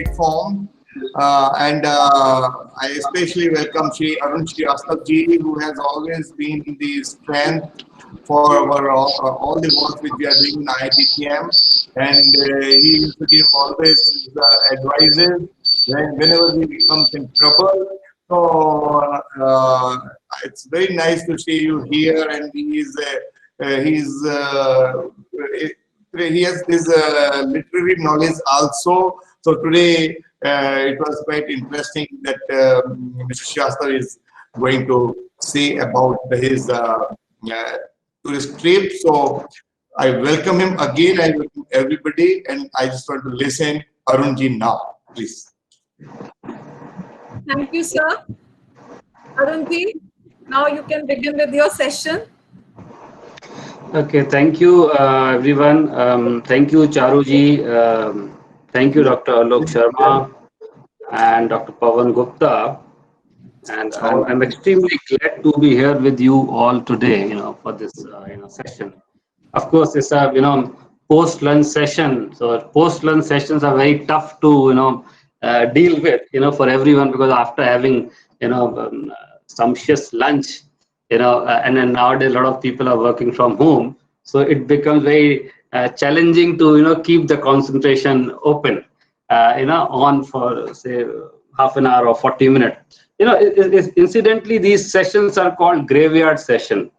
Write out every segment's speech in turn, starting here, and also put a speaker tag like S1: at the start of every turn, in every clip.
S1: platform. I especially welcome Shri Arun Shrivastava ji, who has always been the strength for our all the work which we are doing in IITTM. And he used to give always advices whenever we become in trouble. So it's very nice to see you here, and he has this literary knowledge also. So today it was quite interesting that Mr. Shastra is going to say about his tourist trip. So I welcome him again. I welcome everybody, and I just want to listen Arunji now, please.
S2: Thank you, sir. Arunji, now you can begin with your session.
S3: Okay, thank you, everyone. Thank you, Charuji. Thank you, Dr. Alok Sharma and Dr. Pawan Gupta. And I'm extremely glad to be here with you all today, for this, session. Of course, it's a, post-lunch session. So post-lunch sessions are very tough to, deal with, for everyone, because after having, sumptuous lunch, and then nowadays a lot of people are working from home, so it becomes very challenging to keep the concentration open, on for say half an hour or 40 minutes. Incidentally, these sessions are called graveyard session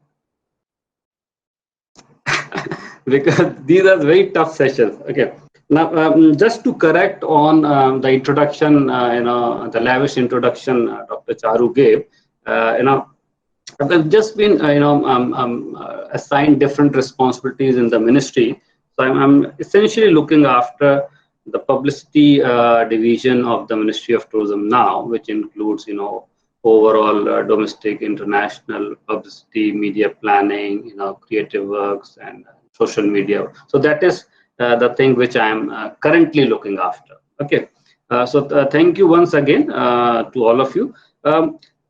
S3: because these are very tough sessions. Okay. Now, just to correct on the introduction, the lavish introduction Dr. Charu gave, I've just been, assigned different responsibilities in the ministry. So I'm essentially looking after the publicity division of the Ministry of Tourism now, which includes, overall domestic, international publicity, media planning, creative works, and social media. So that is the thing which I'm currently looking after. Okay. So thank you once again to all of you.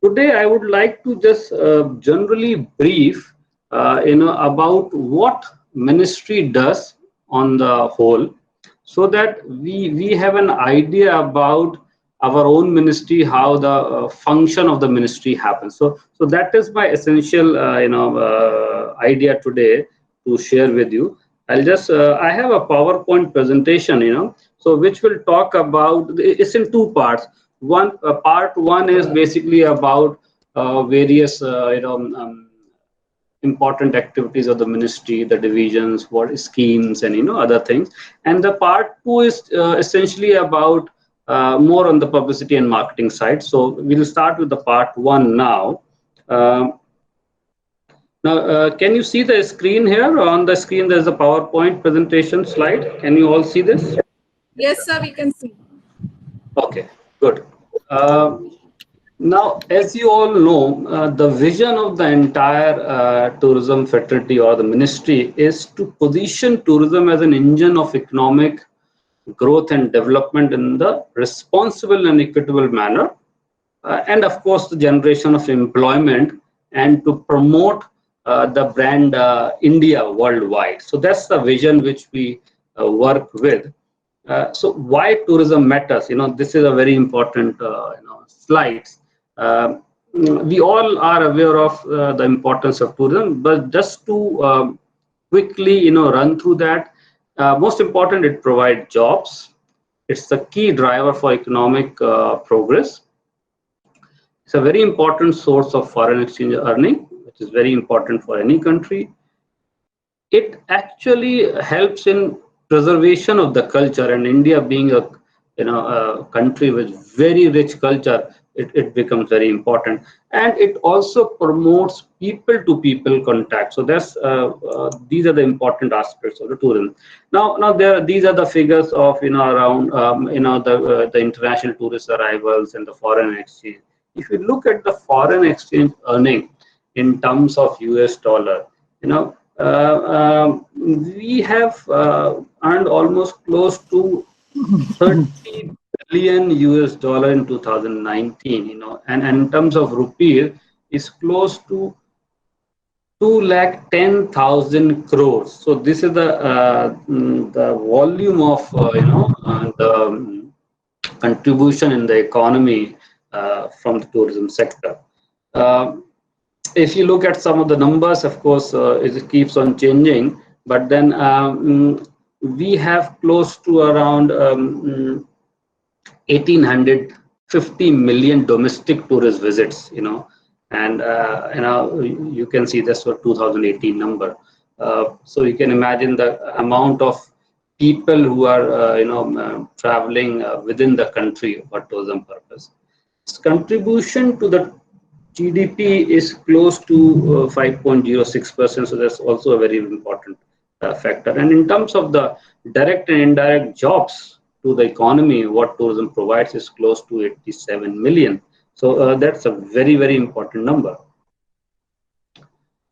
S3: Today, I would like to just generally brief, about what ministry does on the whole, so that we have an idea about our own ministry, how the function of the ministry happens. So that is my essential, idea today to share with you. I'll just I have a PowerPoint presentation, so which will talk about. It's in two parts. Part one is basically about various important activities of the ministry, the divisions, what schemes, and other things. And the part two is essentially about more on the publicity and marketing side. So we'll start with the part one now. Now, can you see the screen here? On the screen, there's a PowerPoint presentation slide. Can you all see this?
S2: Yes, sir, we can see.
S3: Okay, good. Now, as you all know, the vision of the entire tourism fraternity or the ministry is to position tourism as an engine of economic growth and development in the responsible and equitable manner, and of course the generation of employment, and to promote the brand India worldwide. So that's the vision which we work with. So why tourism matters? This is a very important slide. We all are aware of the importance of tourism, but just to quickly run through that, most important, it provides jobs. It's the key driver for economic progress. It's a very important source of foreign exchange earning, which is very important for any country. It actually helps in preservation of the culture, and India being a country with very rich culture, it becomes very important. And it also promotes people to people contact. So that's these are the important aspects of the tourism. Now these are the figures of around the international tourist arrivals and the foreign exchange. If you look at the foreign exchange earning in terms of US dollar, we have earned almost close to 30 billion US dollar in 2019, and in terms of rupee is close to 210,000 crores. So this is the volume of contribution in the economy from the tourism sector. If you look at some of the numbers, of course, it keeps on changing, but then we have close to around 1,850 million domestic tourist visits, and you can see this for 2018 number. So you can imagine the amount of people who are traveling within the country for tourism purpose. Its contribution to the GDP is close to 5.06%, so that's also a very important factor. And in terms of the direct and indirect jobs to the economy, what tourism provides is close to 87 million. So that's a very, very important number.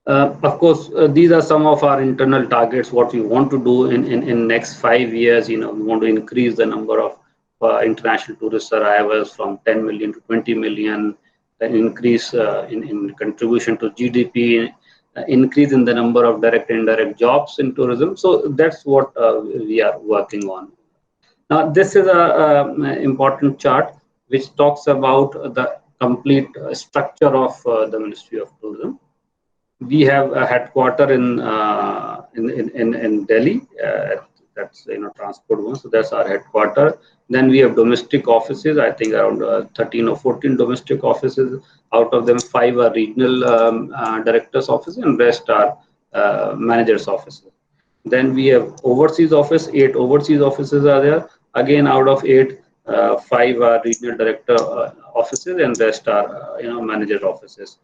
S3: Of course, these are some of our internal targets, what we want to do in next 5 years. We want to increase the number of international tourist arrivals from 10 million to 20 million, increase in contribution to GDP, increase in the number of direct and indirect jobs in tourism. So that's what we are working on. Now, this is an important chart which talks about the complete structure of the Ministry of Tourism. We have a headquarter in Delhi. That's transport one, so that's our headquarter. Then we have domestic offices. I think around 13 or 14 domestic offices. Out of them, 5 are regional directors' offices, and rest are managers' offices. Then we have overseas office. 8 overseas offices are there. Again, out of 8, 5 are regional director offices, and rest are manager offices.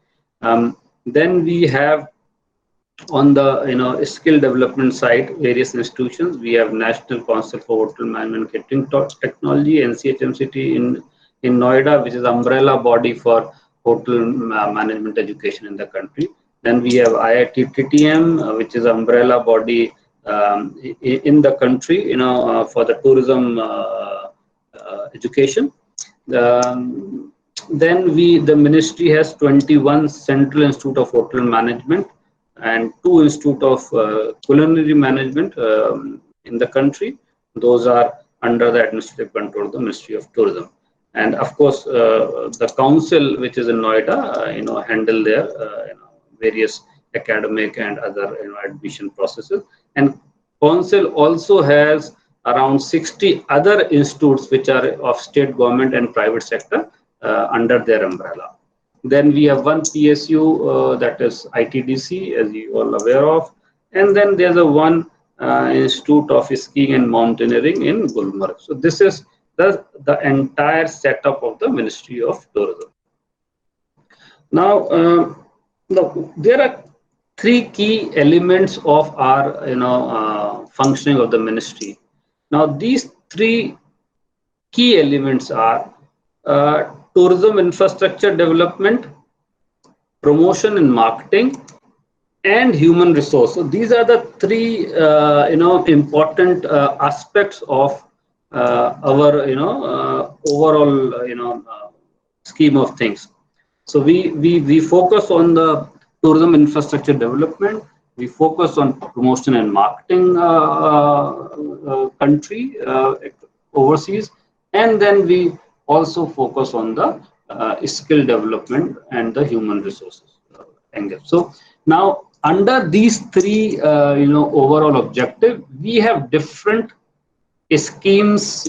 S3: Then we have on the skill development side various institutions. We have National Council for Hotel Management Catering Technology, NCHMCT in Noida, which is umbrella body for hotel management education in the country. Then we have IIT TTM, which is umbrella body in the country, for the tourism education. Then the ministry has 21 Central Institute of Hotel Management and 2 Institute of Culinary Management in the country. Those are under the administrative control of the Ministry of Tourism. And of course, the council, which is in Noida, handle their various academic and other admission processes. And council also has around 60 other institutes which are of state government and private sector under their umbrella. Then we have one PSU, that is ITDC, as you all aware of. And then there's one Institute of Skiing and Mountaineering in Gulmarg. So this is the entire setup of the Ministry of Tourism. Now, there are 3 key elements of our functioning of the ministry. Now, these 3 key elements are tourism infrastructure development, promotion and marketing, and human resource. So these are the 3 important aspects of our overall scheme of things. So we focus on the tourism infrastructure development. We focus on promotion and marketing country overseas, and then we also focus on the skill development and the human resources angle. So now, under these 3 overall objective, we have different schemes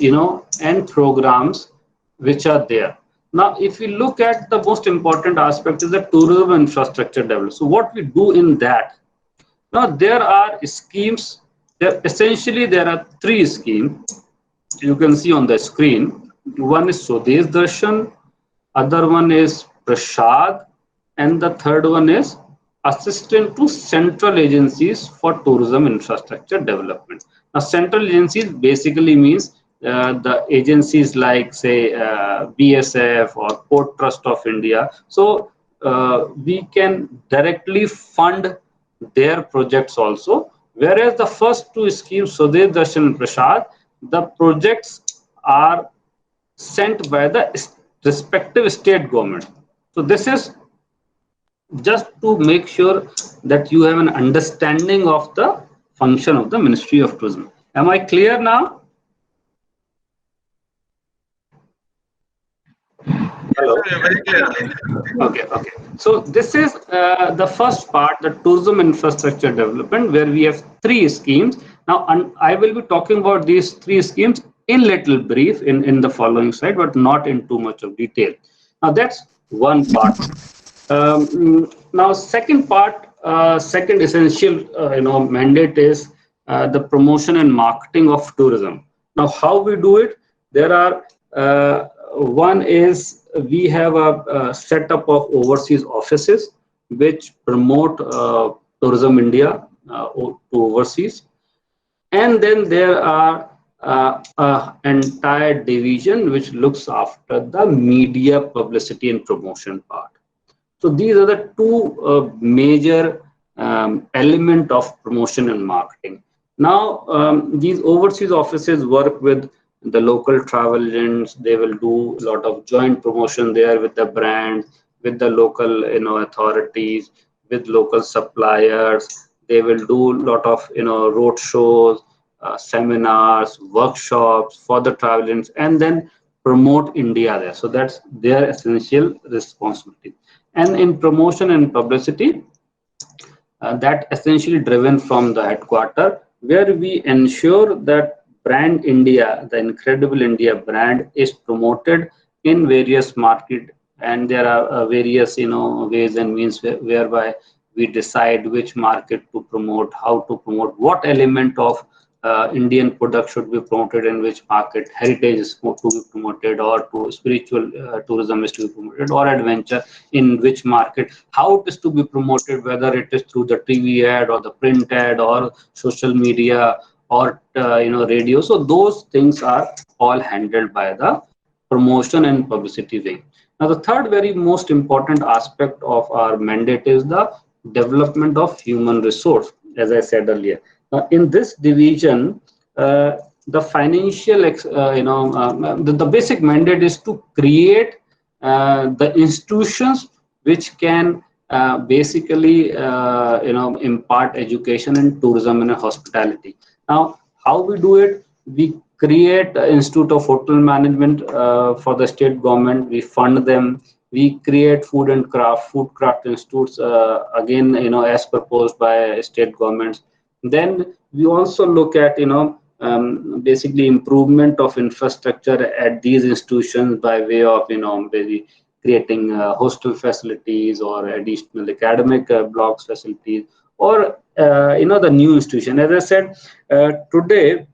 S3: and programs which are there. Now, if we look at the most important aspect is the tourism infrastructure development. So what we do in that? Now, there are schemes. Essentially, there are 3 schemes. You can see on the screen. One is Swadesh Darshan, other one is Prasad, and the third one is Assistant to Central Agencies for Tourism Infrastructure Development. Now, central agencies basically means the agencies like, say, BSF or Port Trust of India. So we can directly fund their projects also. Whereas the first 2 schemes, Swadesh Darshan and Prasad, the projects are sent by the respective state government. So this is just to make sure that you have an understanding of the function of the Ministry of Tourism. Am I clear now? Hello.
S4: Very clear.
S3: Okay, okay. So this is the first part, the tourism infrastructure development, where we have three schemes. Now, I will be talking about these three schemes in little brief in the following slide, but not in too much of detail. Now, that's one part. Now, second part, second essential, mandate is the promotion and marketing of tourism. Now, how we do it? There are one is we have a setup of overseas offices which promote tourism India to overseas, and then there are entire division which looks after the media publicity and promotion part. So these are the two major element of promotion and marketing. Now, these overseas offices work with the local travel agents. They will do a lot of joint promotion there with the brand, with the local authorities, with local suppliers. They will do a lot of road shows, seminars, workshops for the travel agents, and then promote India there. So that's their essential responsibility. And in promotion and publicity, that essentially driven from the headquarter, where we ensure that brand India, the Incredible India brand, is promoted in various market, and there are various ways and means whereby we decide which market to promote, how to promote, what element of Indian product should be promoted in which market, heritage is to be promoted, or to spiritual tourism is to be promoted, or adventure in which market, how it is to be promoted, whether it is through the TV ad or the print ad or social media or radio. So those things are all handled by the promotion and publicity wing. Now, the third very most important aspect of our mandate is the development of human resource, as I said earlier. In this division, the financial, the basic mandate is to create the institutions which can basically, impart education in tourism and hospitality. Now, how we do it? We create an Institute of Hotel Management for the state government. We fund them. We create food craft institutes, again, as proposed by state governments. Then we also look at, basically improvement of infrastructure at these institutions by way of, maybe creating hostel facilities or additional academic blocks facilities, or, the new institution. As I said, today,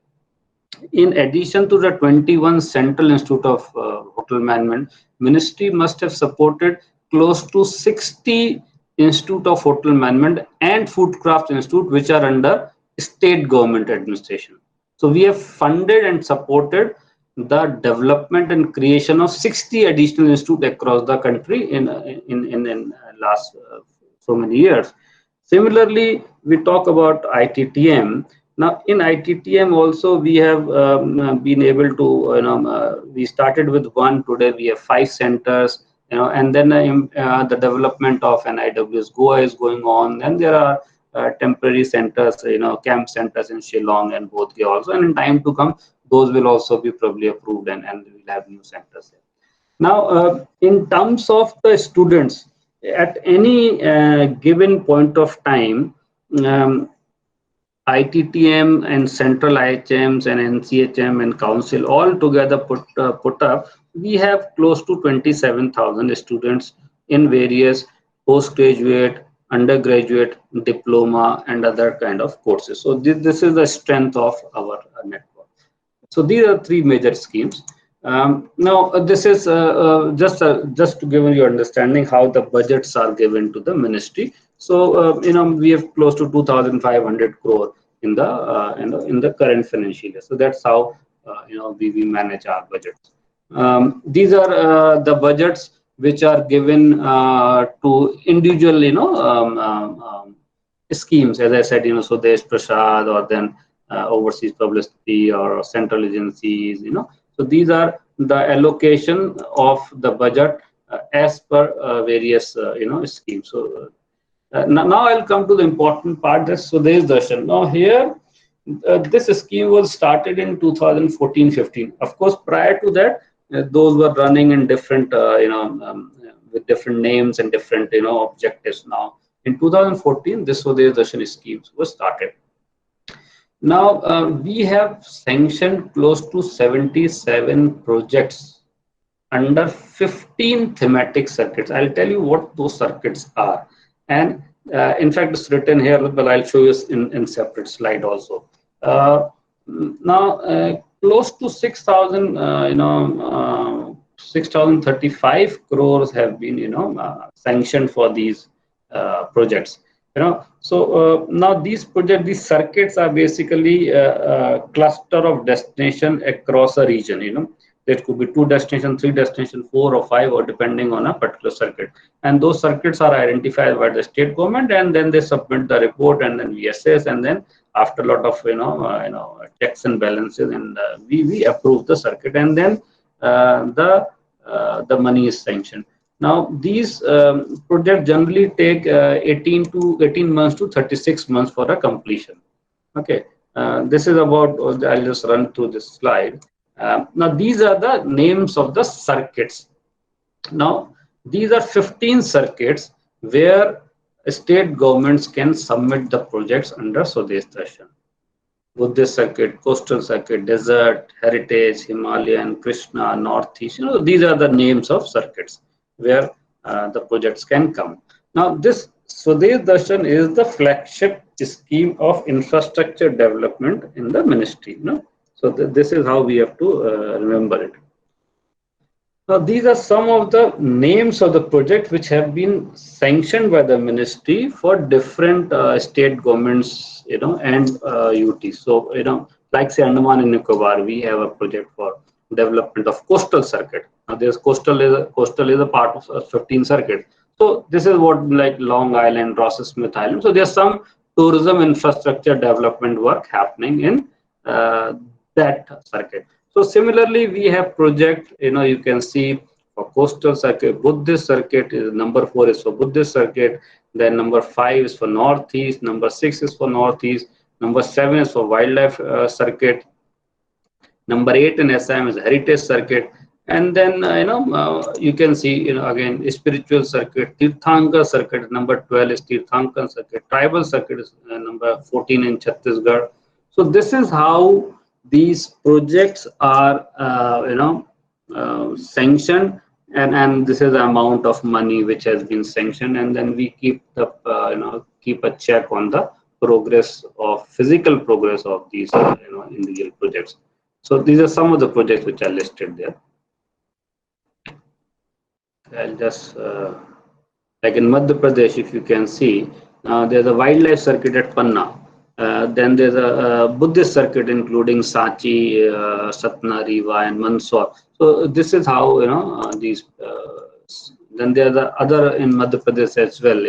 S3: in addition to the 21 Central Institute of Hotel Management, Ministry must have supported close to 60 Institute of Hotel Management and Foodcraft Institute, which are under state government administration. So we have funded and supported the development and creation of 60 additional institutes across the country in last so many years. Similarly, we talk about ITTM. Now, in ITTM also, we have been able to, we started with one. Today we have 5 centers. And then the development of an IWS Goa is going on. And there are temporary centers, camp centers in Shillong and Bodh also. And in time to come, those will also be probably approved, and we'll have new centers there. Now, in terms of the students, at any given point of time, ITTM and central IHMs and NCHM and council all together put up, we have close to 27,000 students in various postgraduate, undergraduate, diploma, and other kind of courses. So this is the strength of our network. So these are 3 major schemes. Now, this is just to give you understanding how the budgets are given to the ministry. So, we have close to 2,500 crore in the current financial year. So that's how, we manage our budgets. These are the budgets which are given to individual, schemes. As I said, so there's Prasad, or then overseas publicity, or central agencies, So these are the allocation of the budget as per various, schemes. So now I'll come to the important part. So there is Darshan. Now here, this scheme was started in 2014-15. Of course, prior to that, those were running in different, with different names and different, objectives. Now, in 2014, this Swadesh Darshan scheme was started. Now, we have sanctioned close to 77 projects under 15 thematic circuits. I'll tell you what those circuits are. And in fact, it's written here, but I'll show you in separate slide also. Now, close to 6,035 crores have been, sanctioned for these projects. So now these projects, these circuits are basically a cluster of destination across a region. There could be 2 destinations, 3 destinations, 4 or 5, or depending on a particular circuit. And those circuits are identified by the state government, and then they submit the report, and then we assess, and then after a lot of checks and balances, and we approve the circuit, and then the money is sanctioned. Now, these projects generally take 18 months to 36 months for a completion. Okay, this is about. I'll just run through this slide. Now, these are the names of the circuits. Now, these are 15 circuits where state governments can submit the projects under Swadesh Darshan. Buddhist circuit, coastal circuit, desert, heritage, Himalayan, Krishna, Northeast. These are the names of circuits where the projects can come. Now, this Swadesh Darshan is the flagship scheme of infrastructure development in the ministry. So this is how we have to remember it. Now, these are some of the names of the projects which have been sanctioned by the ministry for different state governments, and UT. So, like say Andaman and Nicobar, we have a project for development of coastal circuit. Now, there's coastal is a part of a 15 circuit. So this is what like Long Island, Ross Smith Island. So there's some tourism infrastructure development work happening in that circuit. So similarly, we have project, you can see for coastal circuit, Buddhist circuit is number 4 is for Buddhist circuit, then number 5 is for Northeast, number 6 is for Northeast, number 7 is for wildlife circuit, number 8 in SM is heritage circuit, and then you can see again spiritual circuit, Tirthankar circuit number 12 is Tirthankar circuit, tribal circuit is number 14 in Chhattisgarh. So this is how these projects are sanctioned, and this is the amount of money which has been sanctioned, and then we keep the keep a check on the progress of physical progress of these individual projects. So these are some of the projects which are listed there. I'll just like in Madhya Pradesh, if you can see, there's a wildlife circuit at Panna. Then there's a Buddhist circuit including Sachi, Satna, Riva, and Mandsaur. So this is how these. Then there are the other in Madhya Pradesh as well.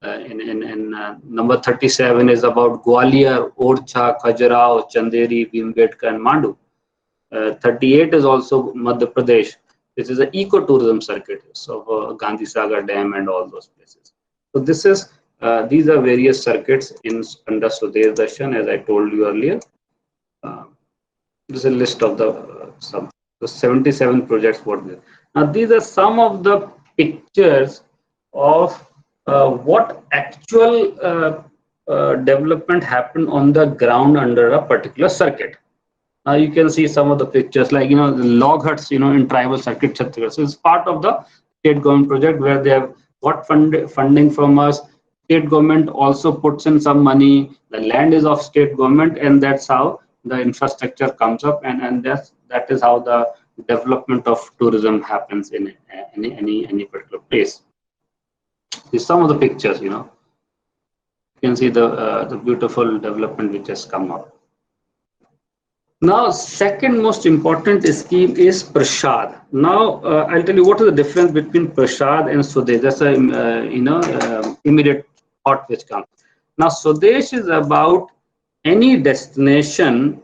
S3: In number 37 is about Gwalior, Orchha, Khajuraho, Chanderi, Bhimbetka, and Mandu. 38 is also Madhya Pradesh. This is an ecotourism circuit, so Gandhi Sagar Dam and all those places. So this is. These are various circuits under Swadesh Darshan, as I told you earlier. This is a list of the 77 projects. Now, these are some of the pictures of what actual development happened on the ground under a particular circuit. Now, you can see some of the pictures, like the log huts, in tribal circuit Chhattisgarh. So it's part of the state government project where they have got funding from us. State government also puts in some money. The land is of state government, and that's how the infrastructure comes up, and that is how the development of tourism happens in any particular place. These some of the pictures. You can see the beautiful development which has come up. Now, second most important scheme is Prashad. Now, I'll tell you what is the difference between Prashad and Swadesh. That's a immediate thought which comes. Now, Swadesh is about any destination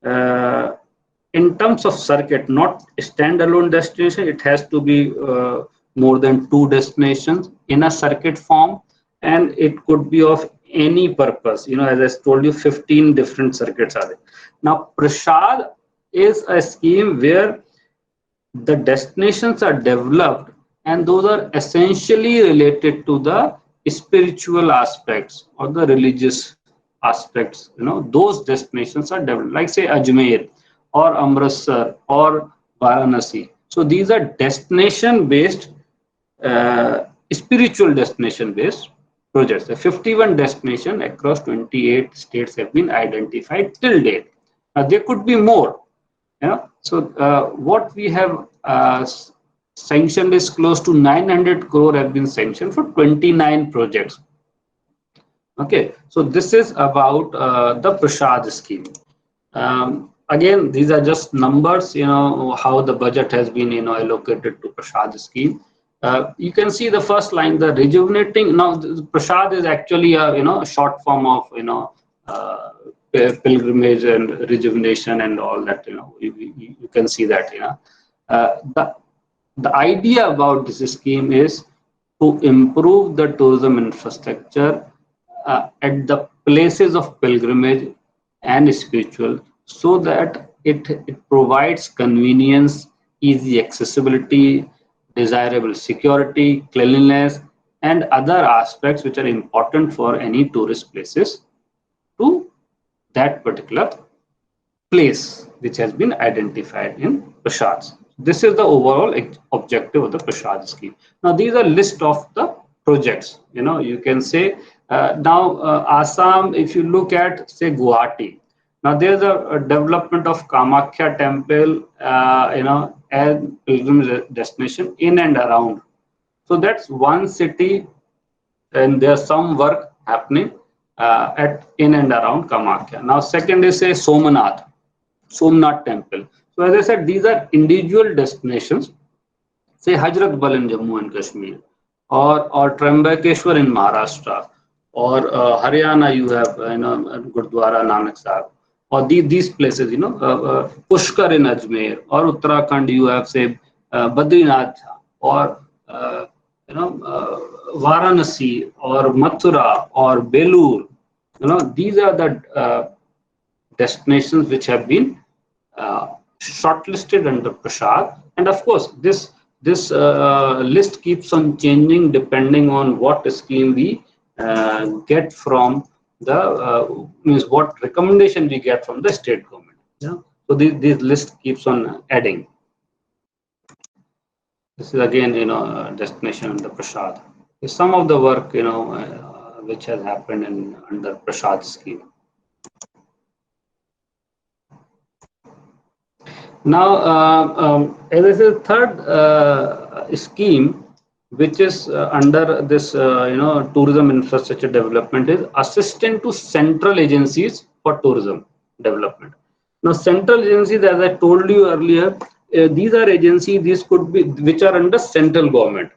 S3: in terms of circuit, not a standalone destination. It has to be more than 2 destinations in a circuit form, and it could be of any purpose. As I told you, 15 different circuits are there. Now, Prashad is a scheme where the destinations are developed, and those are essentially related to the spiritual aspects or the religious aspects. Those destinations are developed, like say Ajmer or Amritsar or Varanasi. So these are destination based, spiritual destination based projects. The 51 destinations across 28 states have been identified till date. There could be more. So what we have sanctioned is close to 900 crore have been sanctioned for 29 projects. Okay, so this is about the Prasad scheme. Again, these are just numbers, how the budget has been, allocated to Prasad scheme. You can see the first line, the rejuvenating. Now, Prasad is actually a short form of, pilgrimage and rejuvenation and all that. You can see that. The idea about this scheme is to improve the tourism infrastructure at the places of pilgrimage and spiritual, so that it provides convenience, easy accessibility, desirable security, cleanliness, and other aspects which are important for any tourist places to that particular place which has been identified in Prasads. This is the overall objective of the Prasad scheme. Now, these are list of the projects. You can say now Assam, if you look at say Guwahati, now there's a development of Kamakhya temple, as pilgrimage destination in and around. So that's one city, and there's some work happening at in and around Kamakhya. Now, second is say Somnath temple. So as I said, these are individual destinations. Say Hazrat Bal in Jammu and Kashmir, or Trimbakeshwar in Maharashtra, or Haryana you have Gurdwara Nanak Sahib, or these places, Pushkar in Ajmer, or Uttarakhand you have say Badrinath, or Varanasi, or Mathura, or Belur. These are the destinations which have been shortlisted under Prasad, and of course this list keeps on changing depending on what scheme we get from the means what recommendation we get from the state government. So this list keeps on adding. This is again destination under Prasad. Some of the work which has happened under Prasad scheme. Now, as I said, third scheme, which is under this tourism infrastructure development, is assistant to central agencies for tourism development. Now, central agencies, as I told you earlier, these are agencies. These could be which are under central government.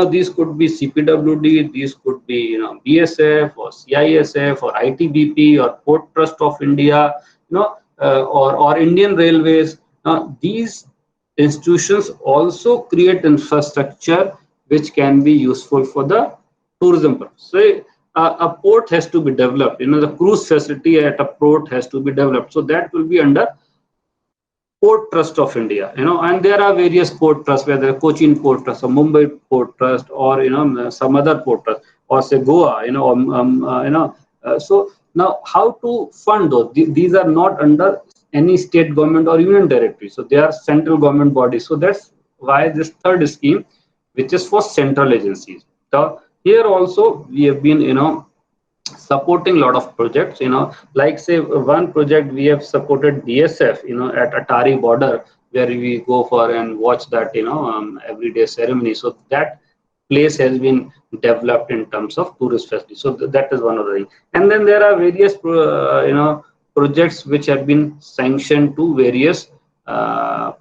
S3: These could be CPWD, these could be BSF or CISF or ITBP or Port Trust of India, or Indian Railways. Now, these institutions also create infrastructure which can be useful for the tourism purpose. So, a port has to be developed. The cruise facility at a port has to be developed. So that will be under Port Trust of India. And there are various port trusts, whether Cochin Port Trust or Mumbai Port Trust, or some other port trust, or say Goa. So now, how to fund those? These are not under any state government or union territory, so they are central government bodies. So that's why this third scheme, which is for central agencies. So here also we have been supporting a lot of projects, like say one project we have supported BSF, at Atari border, where we go for and watch that everyday ceremony. So that place has been developed in terms of tourist facility. So that is one of the things. And then there are various projects which have been sanctioned to various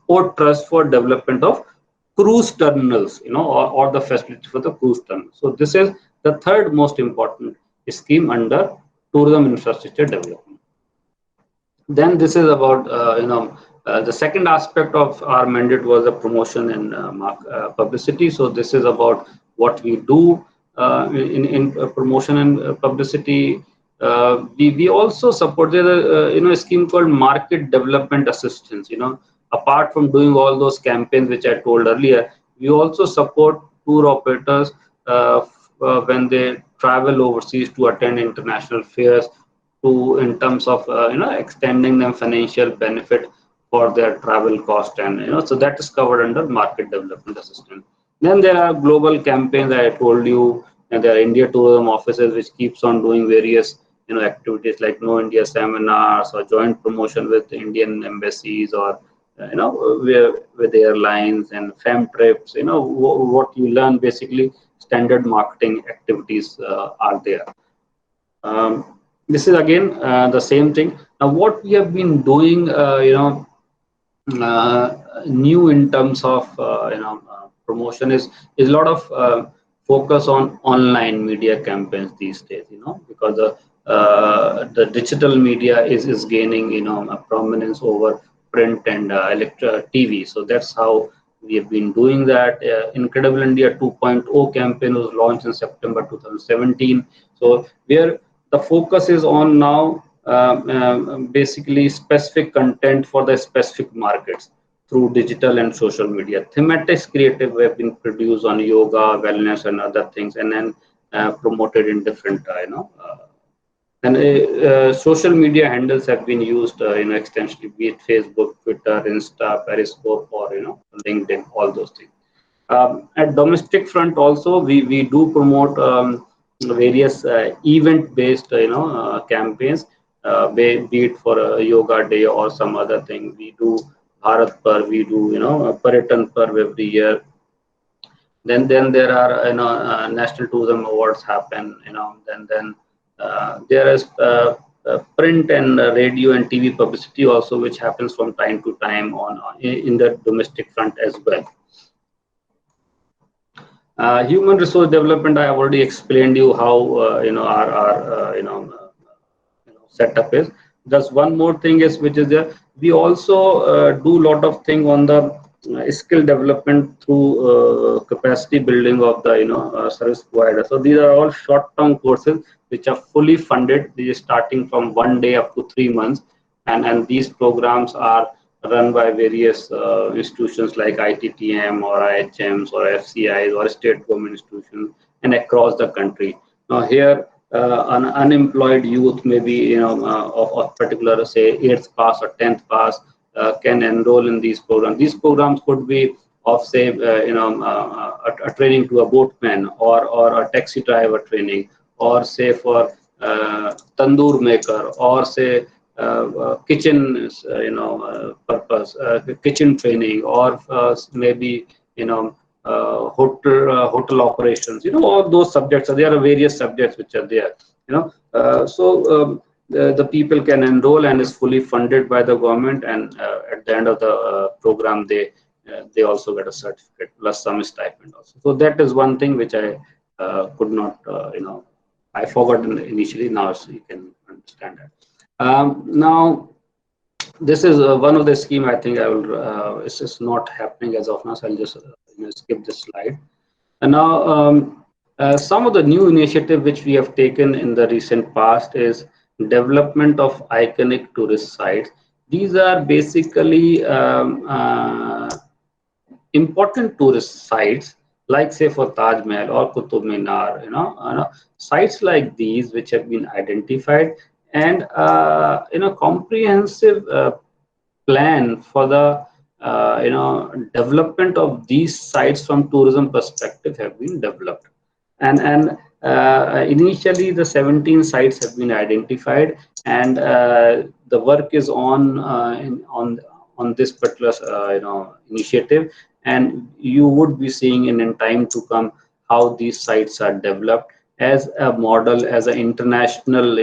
S3: port trusts for development of cruise terminals, or the facility for the cruise terminal. So this is the third most important scheme under tourism infrastructure development. Then this is about the second aspect of our mandate was the promotion and publicity. So this is about what we do in promotion and publicity. We also supported a scheme called market development assistance. apart from doing all those campaigns which I told earlier, we also support tour operators when they travel overseas to attend international fairs, to in terms of extending them financial benefit for their travel cost, and so that is covered under market development assistance. Then there are global campaigns I told you, and there are India tourism offices which keeps on doing various activities like No India seminars or joint promotion with Indian embassies, or with airlines and fam trips. What you learn, basically standard marketing activities are there. This is again the same thing. Now what we have been doing new in terms of promotion is a lot of focus on online media campaigns these days, because the digital media is gaining a prominence over print and TV. So that's how we have been doing that. Incredible India 2.0 campaign was launched in September 2017. So where the focus is on now basically specific content for the specific markets through digital and social media. Thematics creative have been produced on yoga, wellness, and other things, and then promoted in different, social media handles have been used, extensively, be it Facebook, Twitter, Insta, Periscope, or LinkedIn, all those things. At domestic front also, we do promote various event-based, campaigns, be it for a yoga day or some other thing. We do Bharat Parv, we do Pariyatan Parv every year. Then there are national tourism awards happen. Then there is print and radio and TV publicity also, which happens from time to time in the domestic front as well. Human resource development, I have already explained you how our setup is. Just one more thing is, which is there, we also do a lot of things on the skill development through capacity building of the service provider. So these are all short-term courses which are fully funded. These are starting from 1 day up to 3 months, and these programs are run by various institutions like ITTM or IHMs or FCIs or state government institutions and across the country. Now here, an unemployed youth, maybe of particular, say 8th class or 10th class, can enroll in these programs. These programs could be of, say, a training to a boatman, or a taxi driver training, or say for tandoor maker, or say kitchen purpose, kitchen training, or maybe hotel operations. All those subjects. There are various subjects which are there. The people can enroll and is fully funded by the government, and at the end of the program they also get a certificate plus some stipend also. So that is one thing which I could not I forgot initially. Now so you can understand that. Now this is one of the scheme. I think I will it's just not happening as of now, so I'll just skip this slide. And now some of the new initiative which we have taken in the recent past is development of iconic tourist sites. These are basically important tourist sites, like say for Taj Mahal or Qutub Minar, sites like these which have been identified, and comprehensive plan for the development of these sites from tourism perspective have been developed. And initially the 17 sites have been identified, and the work is on this particular initiative, and you would be seeing in time to come how these sites are developed as a model, as an international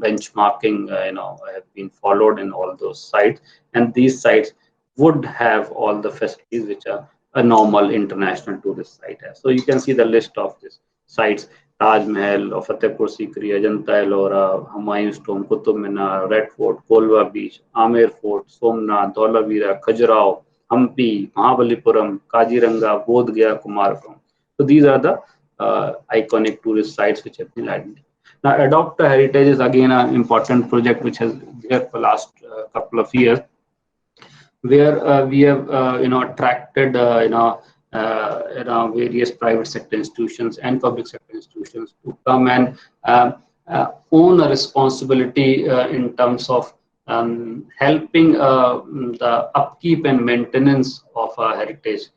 S3: benchmarking have been followed in all those sites, and these sites would have all the facilities which are a normal international tourist site has. So you can see the list of these sites: Taj Mahal, Fatehpur Sikri, Ajanta Ellora, Humayun's Tomb, Qutub Minar, Red Fort, Kolwa Beach, Amer Fort, Somnath, Dholavira, Khajuraho, Hampi, Mahabalipuram, Kaziranga, Bodh Gaya, Kumaragam. So these are the iconic tourist sites which have been identified. Now, Adopt a Heritage is again an important project which has been there for last couple of years. where we have attracted various private sector institutions and public sector institutions to come and own a responsibility in terms of helping the upkeep and maintenance of a heritage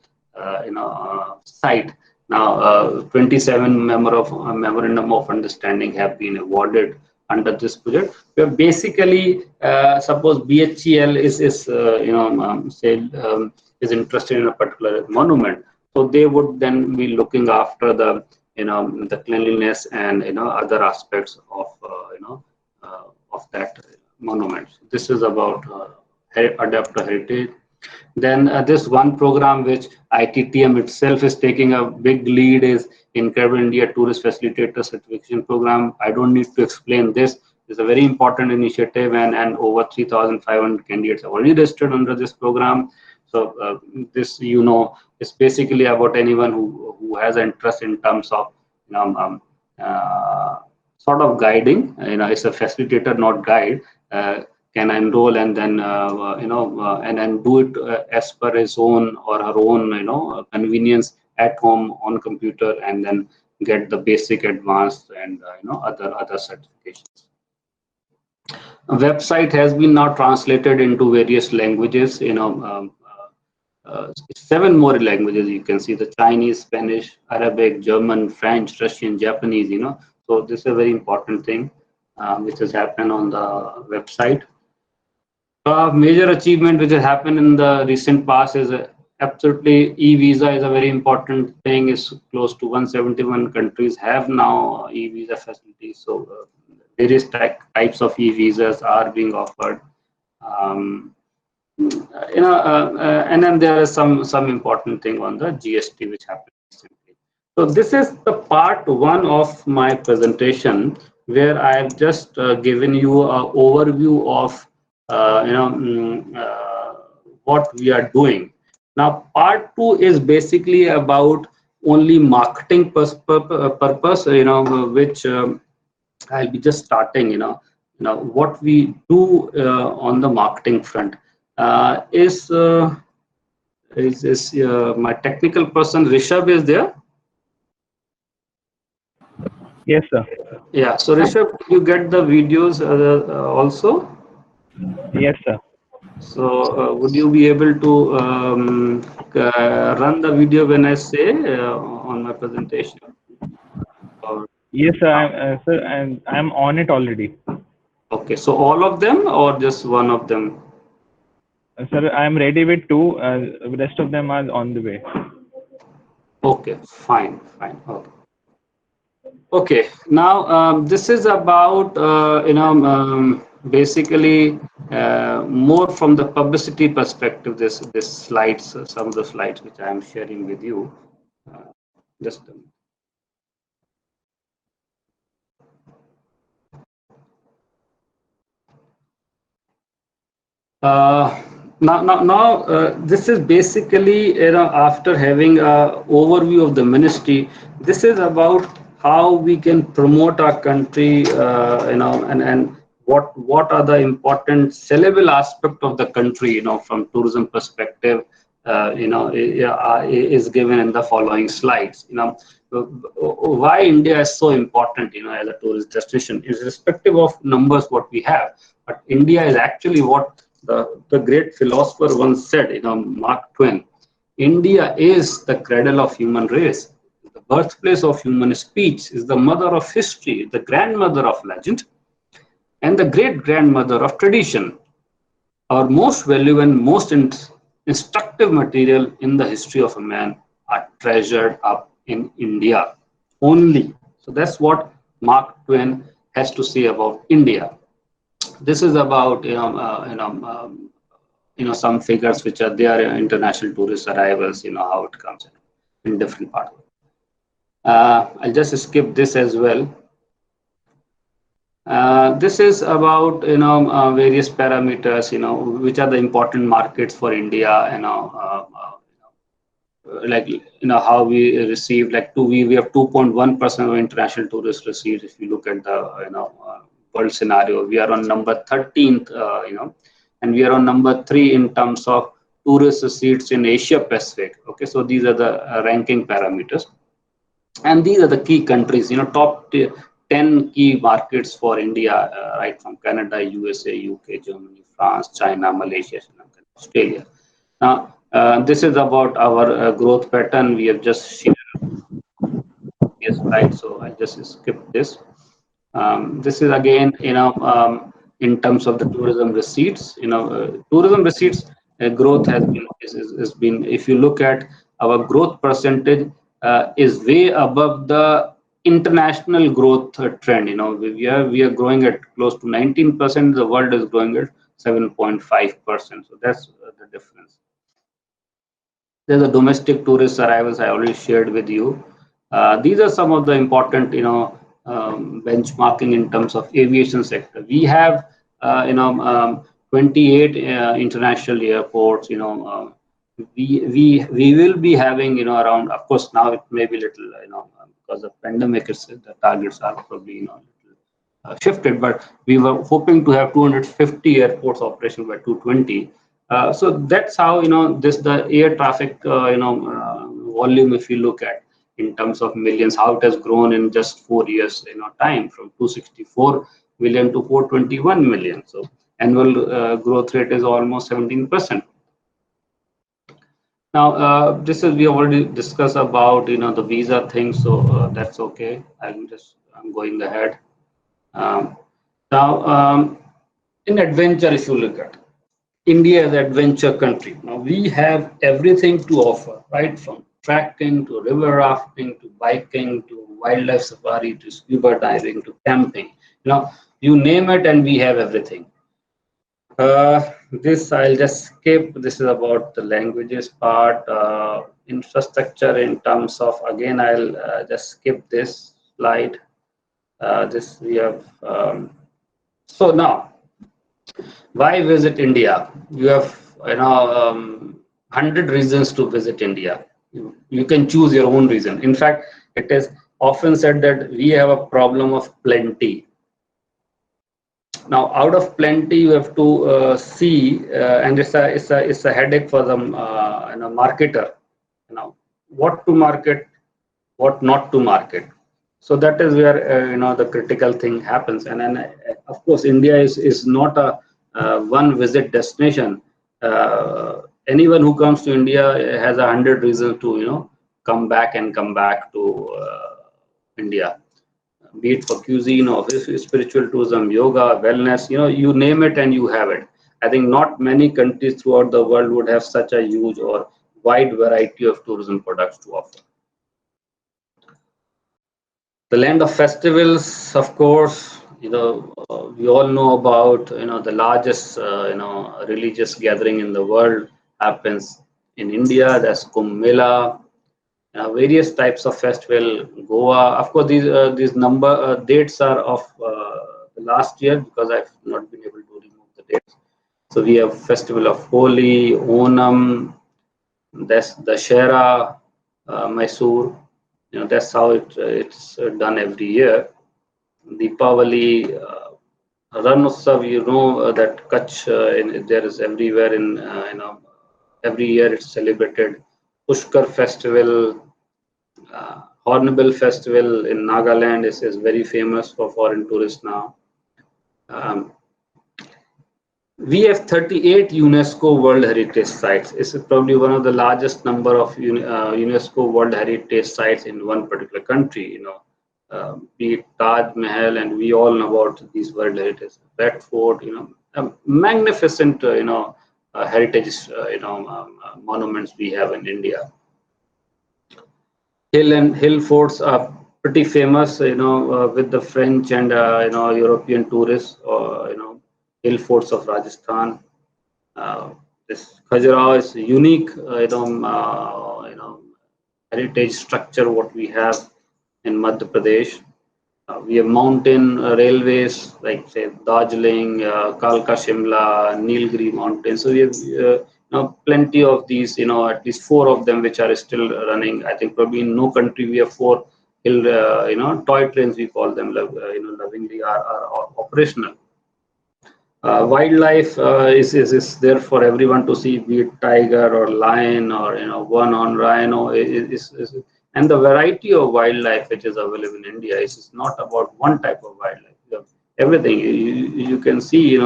S3: site. Now 27 memorandum of understanding have been awarded under this project, where basically suppose BHEL is interested in a particular monument, so they would then be looking after the the cleanliness and other aspects of of that monument. This is about adapt to heritage. Then this one program which ITTM itself is taking a big lead is Incredible India Tourist Facilitator Certification Program. I don't need to explain this. It's a very important initiative, and over 3,500 candidates have already registered under this program. So this, is basically about anyone who has interest in terms of sort of guiding. It's a facilitator, not guide. Can enroll and then and then do it as per his own or her own convenience at home on computer, and then get the basic, advanced, and other certifications. A website has been now translated into various languages. 7 more languages you can see: the Chinese, Spanish, Arabic, German, French, Russian, Japanese. So this is a very important thing which has happened on the website. Major achievement which has happened in the recent past is absolutely e-visa is a very important thing. Is close to 171 countries have now e-visa facilities. So various types of e-visas are being offered. And then there is some important thing on the GST which happened recently. So this is the part 1 of my presentation, where I have just given you an overview of what we are doing. Now part 2 is basically about only marketing purpose, which I'll be just starting. What we do on the marketing front is my technical person Rishabh is there?
S4: Yes, sir.
S3: Yeah. So Rishabh, you get the videos also?
S4: Yes, sir.
S3: So would you be able to run the video when I say on my presentation? Or,
S4: Yes, sir. I'm on it already.
S3: okay, so all of them or just one of them?
S4: Sir, I'm ready with 2. The rest of them are on the way.
S3: Okay, fine. Okay. Okay. Now this is about basically more from the publicity perspective. This slides, some of the slides which I am sharing with you. Just a minute. Now, this is basically, after having an overview of the ministry, this is about how we can promote our country, and what are the important sellable aspect of the country, from tourism perspective, is given in the following slides. Why India is so important, as a tourist destination, irrespective of numbers what we have, but India is actually what the great philosopher once said, Mark Twain, India is the cradle of human race, the birthplace of human speech, is the mother of history, the grandmother of legend, and the great grandmother of tradition. Our most valuable and most instructive material in the history of a man are treasured up in India only. So that's what Mark Twain has to say about India. This is about some figures which are there, international tourist arrivals, how it comes in different parts. I'll just skip this as well. This is about various parameters, which are the important markets for India, like how we received, like we have 2.1% of international tourists received. If you look at the world scenario, we are on number 13th, and we are on number 3 in terms of tourist receipts in Asia Pacific. Okay, so these are the ranking parameters, and these are the key countries. Top 10 key markets for India, right from Canada, USA, UK, Germany, France, China, Malaysia, Sri Lanka, Australia. Now, this is about our growth pattern. We have just shared this slide, so I just skipped this. This is again, in terms of the tourism receipts. Tourism receipts growth has been. If you look at our growth percentage, is way above the international growth trend. We are growing at close to 19%. The world is growing at 7.5%. So that's the difference. There's a domestic tourist arrivals I already shared with you. These are some of the important, benchmarking in terms of aviation sector. We have, 28 international airports. We will be having, around. Of course, now it may be little, because of pandemic, the targets are probably, shifted. But we were hoping to have 250 airports operational by 2020. So that's how, the air traffic, volume, if you look at in terms of millions, how it has grown in just 4 years, time, from 264 million to 421 million. So annual growth rate is almost 17%. Now, this is, we already discussed about, the visa thing, so that's okay. I'm going ahead. Now, in adventure, if you look at India as an adventure country, now we have everything to offer, right from trekking to river rafting to biking to wildlife safari to scuba diving to camping. You name it, and we have everything. This I'll just skip. This is about the languages part. Infrastructure in terms of, again, I'll just skip this slide. This we have. So now, why visit India? You have 100 reasons to visit India. You can choose your own reason. In fact, it is often said that we have a problem of plenty. Now, out of plenty, you have to see, and it's a headache for the marketer. What to market, what not to market. So that is where the critical thing happens. And then, of course, India is not a one visit destination. Anyone who comes to India has 100 reasons to come back to India. Be it for cuisine or spiritual tourism, yoga, wellness, you name it and you have it. I think not many countries throughout the world would have such a huge or wide variety of tourism products to offer. The land of festivals, of course, we all know about, the largest, religious gathering in the world happens in India. That's Kumbh Mela. Various types of festival, Goa. Of course, these dates are of the last year, because I've not been able to remove the dates. So we have festival of Holi, Onam, that's Dussehra, Mysore. That's how it's done every year. Deepavali, Ran Utsav, that Kutch, there is everywhere in, every year it's celebrated. Pushkar festival, Hornbill festival in Nagaland is very famous for foreign tourists now. We have 38 UNESCO World Heritage Sites. It's probably one of the largest number of UNESCO World Heritage Sites in one particular country. Be it Taj Mahal, and we all know about these World Heritage. Red Fort, magnificent, heritage, monuments we have in India. Hill forts are pretty famous, with the French and European tourists. Hill forts of Rajasthan. This Khajuraho is unique, heritage structure what we have in Madhya Pradesh. We have mountain railways like, say, Darjeeling, Kalka Shimla, Nilgiri mountains. So we have plenty of these, at least 4 of them which are still running. I think probably in no country we have 4 hill, toy trains, we call them, lovingly, are operational. Wildlife is there for everyone to see, be it tiger or lion or one-horned rhino. And the variety of wildlife which is available in India is not about one type of wildlife. You have everything. You can see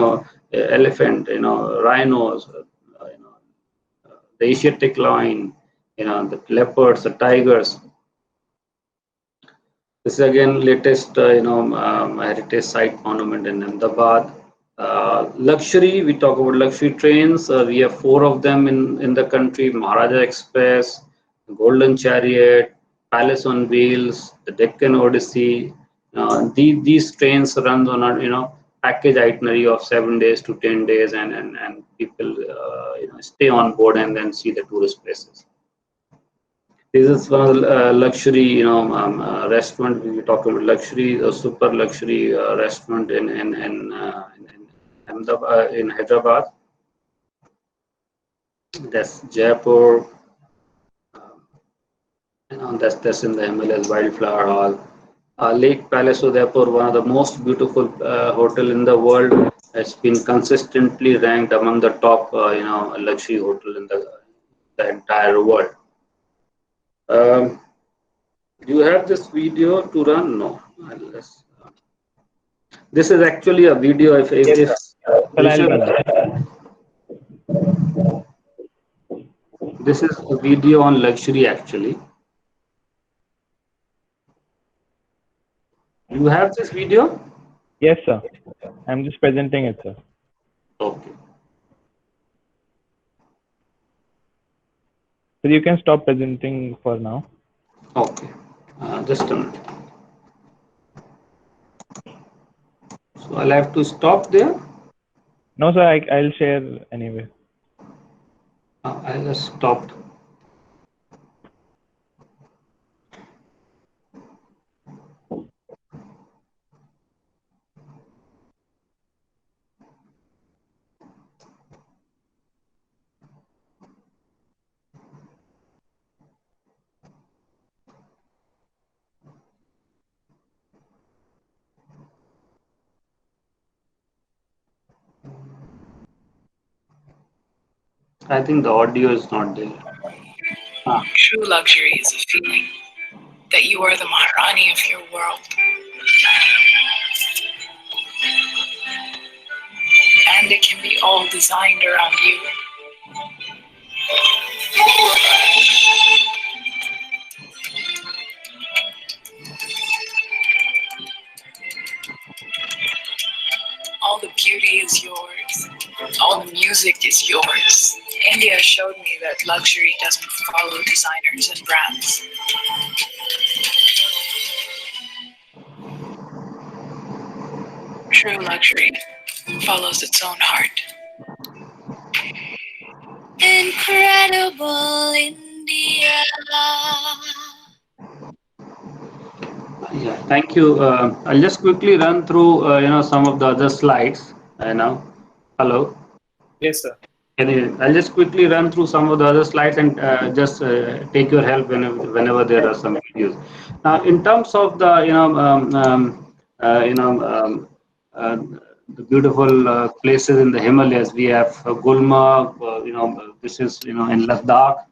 S3: elephant, rhinos, the Asiatic lion, the leopards, the tigers. This is again latest, heritage site monument in Ahmedabad. Luxury, we talk about luxury trains. We have 4 of them in the country: Maharaja Express, Golden Chariot, Palace on Wheels, the Deccan Odyssey. These trains run on a package itinerary of 7 days to 10 days, and people stay on board and then see the tourist places. This is one of the luxury, restaurant. We talk about luxury, a super luxury restaurant in Ahmedabad, in Hyderabad. That's Jaipur. That's in the Himalayas Wildflower Hall. Lake Palace Udaipur, one of the most beautiful hotel in the world. It's been consistently ranked among the top, luxury hotel in the entire world. Do you have this video to run? No. This is actually a video. If this is a video on luxury actually. You have this video?
S4: Yes, sir. I'm just presenting it, sir.
S3: Okay.
S4: So you can stop presenting for now.
S3: Okay. Just a minute. So I'll have to stop there.
S4: No, sir. I'll share anyway.
S3: I just stopped. I think the audio is not there.
S5: True luxury is a feeling that you are the Maharani of your world. And it can be all designed around you. All the beauty is yours. All the music is yours. India showed me that luxury doesn't follow designers and brands. True luxury follows its own heart. Incredible India.
S3: Yeah, thank you. I'll just quickly run through, some of the other slides. Hello.
S6: Yes, sir.
S3: I'll just quickly run through some of the other slides and just take your help whenever there are some videos. Now, in terms of the, the beautiful places in the Himalayas, we have Gulmarg. This is in Ladakh.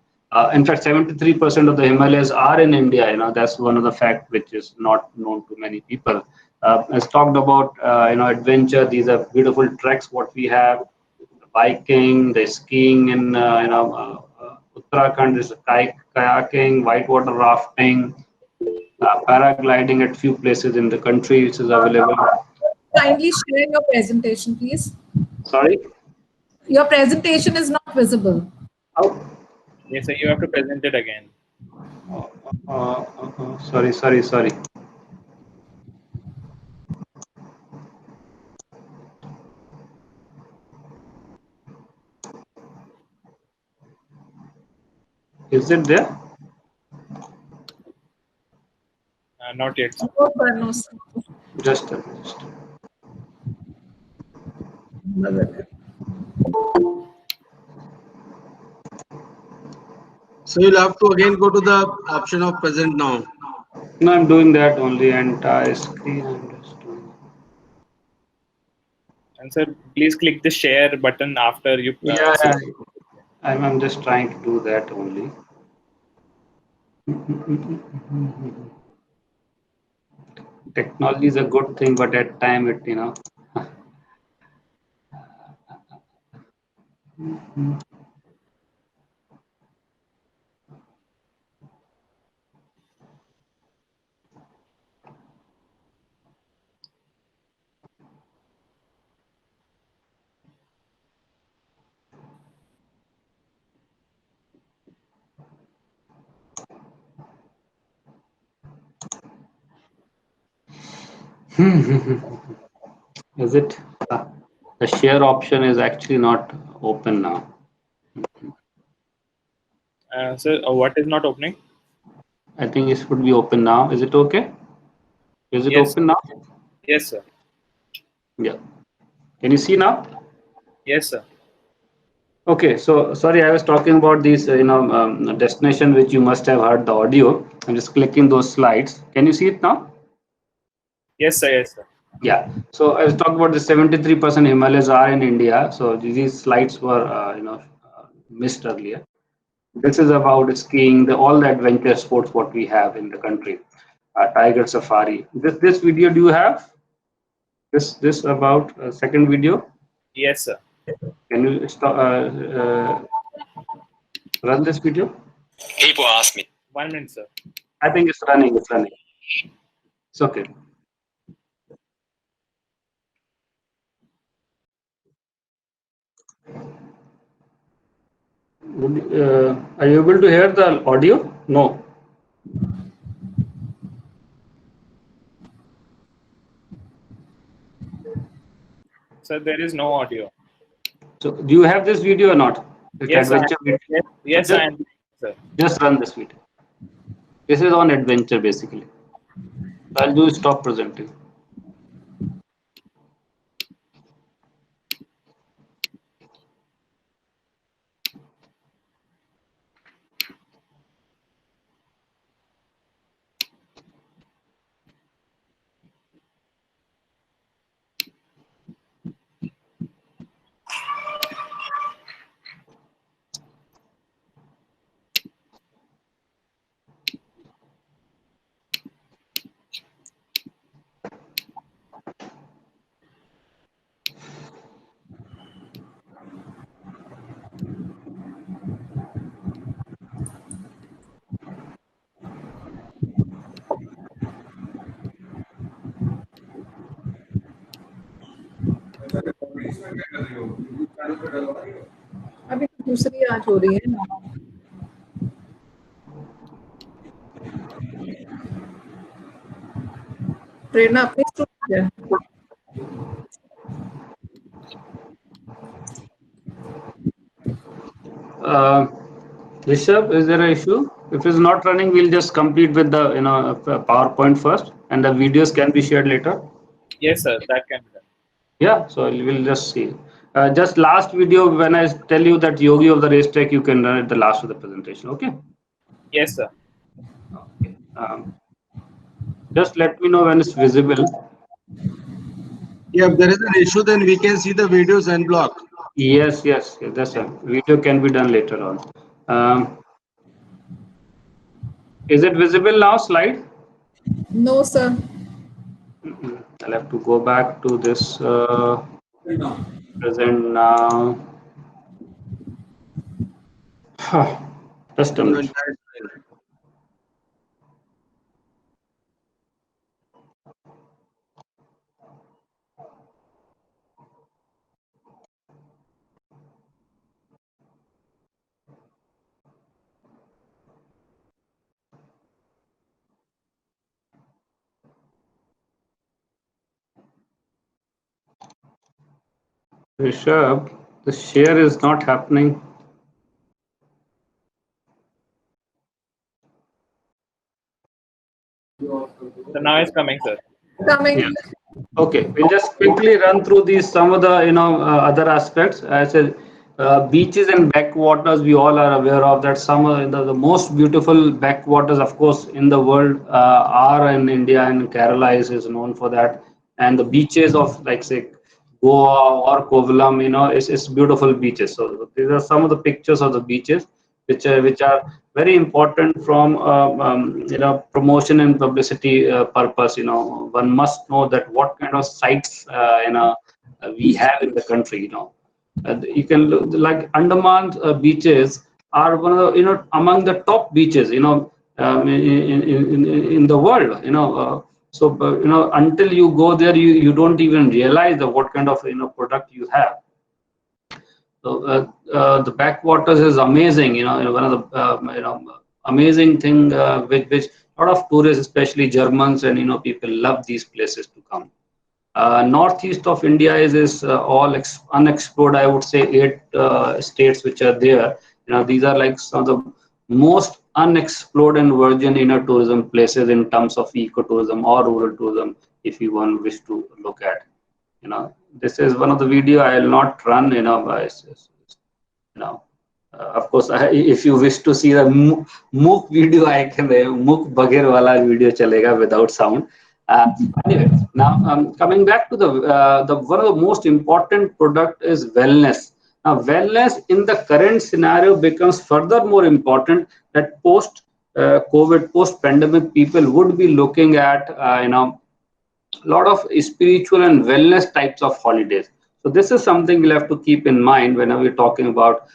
S3: In fact, 73% of the Himalayas are in India. That's one of the facts which is not known to many people. As talked about, adventure. These are beautiful treks. What we have. Biking, the skiing in Uttarakhand is kayaking, whitewater rafting, paragliding at few places in the country which is available.
S2: Kindly share your presentation, please.
S3: Sorry?
S2: Your presentation is not visible.
S3: Oh.
S6: Yes, sir. You have to present it again.
S3: Sorry. Is it there?
S6: Not yet.
S2: No, sir.
S3: Just a minute.
S7: So you'll have to again go to the option of present now.
S3: No, I'm doing that only entire screen. I'm just doing.
S6: And sir, please click the share button after you.
S3: I'm just trying to do that only. Technology is a good thing, but at time it, is it? The share option is actually not open now.
S6: Sir, what is not opening?
S3: I think it should be open now. Is it okay? Is it
S6: Yes.
S3: open now?
S6: Yes, sir.
S3: Yeah. Can you see now?
S6: Yes, sir.
S3: Okay, so sorry, I was talking about these, destination which you must have heard the audio. I'm just clicking those slides. Can you see it now?
S6: Yes, sir. Yes, sir.
S3: Yeah. So I was talking about the 73% Himalayas are in India. So these slides were, missed earlier. This is about skiing, all the adventure sports what we have in the country. Tiger safari. This video do you have? This about second video?
S6: Yes, sir.
S3: Can you run this video?
S8: People ask me.
S6: 1 minute, sir.
S3: I think it's running. It's running. It's okay. Are you able to hear the audio? No.
S6: Sir, there is no audio.
S3: So do you have this video or not? This
S6: Yes, sir.
S3: adventure video?
S6: Yes,
S3: Just-
S6: I am. Sir.
S3: Just run this video. This is on adventure basically. I'll do stop presenting.
S2: अभी दूसरी आज हो रही है ना. प्रेरणा अपनी student है.
S3: Rishabh, is there an issue? If it's not running, we'll just complete with the PowerPoint first, and the videos can be shared later.
S6: Yes, sir. That can be done.
S3: Yeah, so we'll just see. Just last video, when I tell you that Yogi of the racetrack, you can run at the last of the presentation. Okay.
S6: Yes, sir.
S3: Okay. Just let me know when it's visible.
S7: Yeah, if there is an issue, then we can see the videos and block.
S3: Yes, that's a video can be done later on. Is it visible now? Slide?
S2: No, sir.
S3: I'll have to go back to this present now. Just a minute. Rishabh, the share is not happening.
S6: So now it's coming, sir.
S2: Coming.
S3: Yeah. Okay, we'll just quickly run through these some of the other aspects. I said beaches and backwaters. We all are aware of that. Some of the most beautiful backwaters, of course, in the world are in India, and Kerala is known for that. And the beaches of, like, say, Goa or Kovalam, it's beautiful beaches. So these are some of the pictures of the beaches, which are very important from promotion and publicity purpose. One must know that what kind of sites we have in the country. You can look, like Andaman beaches are one of the among the top beaches in the world. Until you go there, you don't even realize that what kind of product you have. So the backwaters is amazing. One of the amazing thing which a lot of tourists, especially Germans and people, love these places to come. Northeast of India is all unexplored. I would say 8 states which are there. These are like some of the most unexplored and virgin tourism places in terms of ecotourism or rural tourism, if you want wish to look at. This is one of the video I will not run. Of course, if you wish to see the MOOC video, I can MOOC Bagher wala video chalega without sound. Anyway, now coming back to the one of the most important product is wellness. Now, wellness in the current scenario becomes further more important, that post COVID, post pandemic, people would be looking at a lot of spiritual and wellness types of holidays. So this is something we'll have to keep in mind whenever we're talking about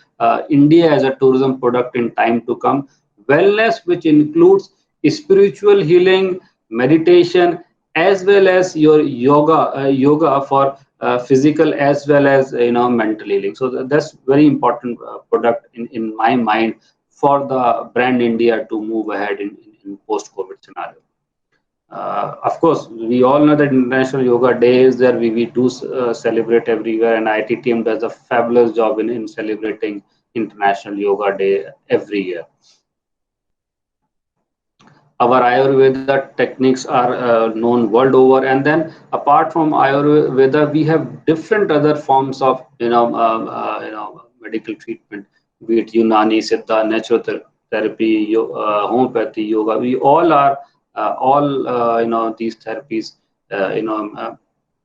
S3: India as a tourism product in time to come. Wellness, which includes spiritual healing, meditation, as well as your yoga for physical as well as mental healing. So that's very important product in my mind for the brand India to move ahead in post-COVID scenario. Of course, we all know that International Yoga Day is there. We do celebrate everywhere, and IIT does a fabulous job in celebrating International Yoga Day every year. Our Ayurveda techniques are known world over, and then apart from Ayurveda, we have different other forms of medical treatment, be it Unani, Siddha, natural therapy, homeopathy, yoga. We all are these therapies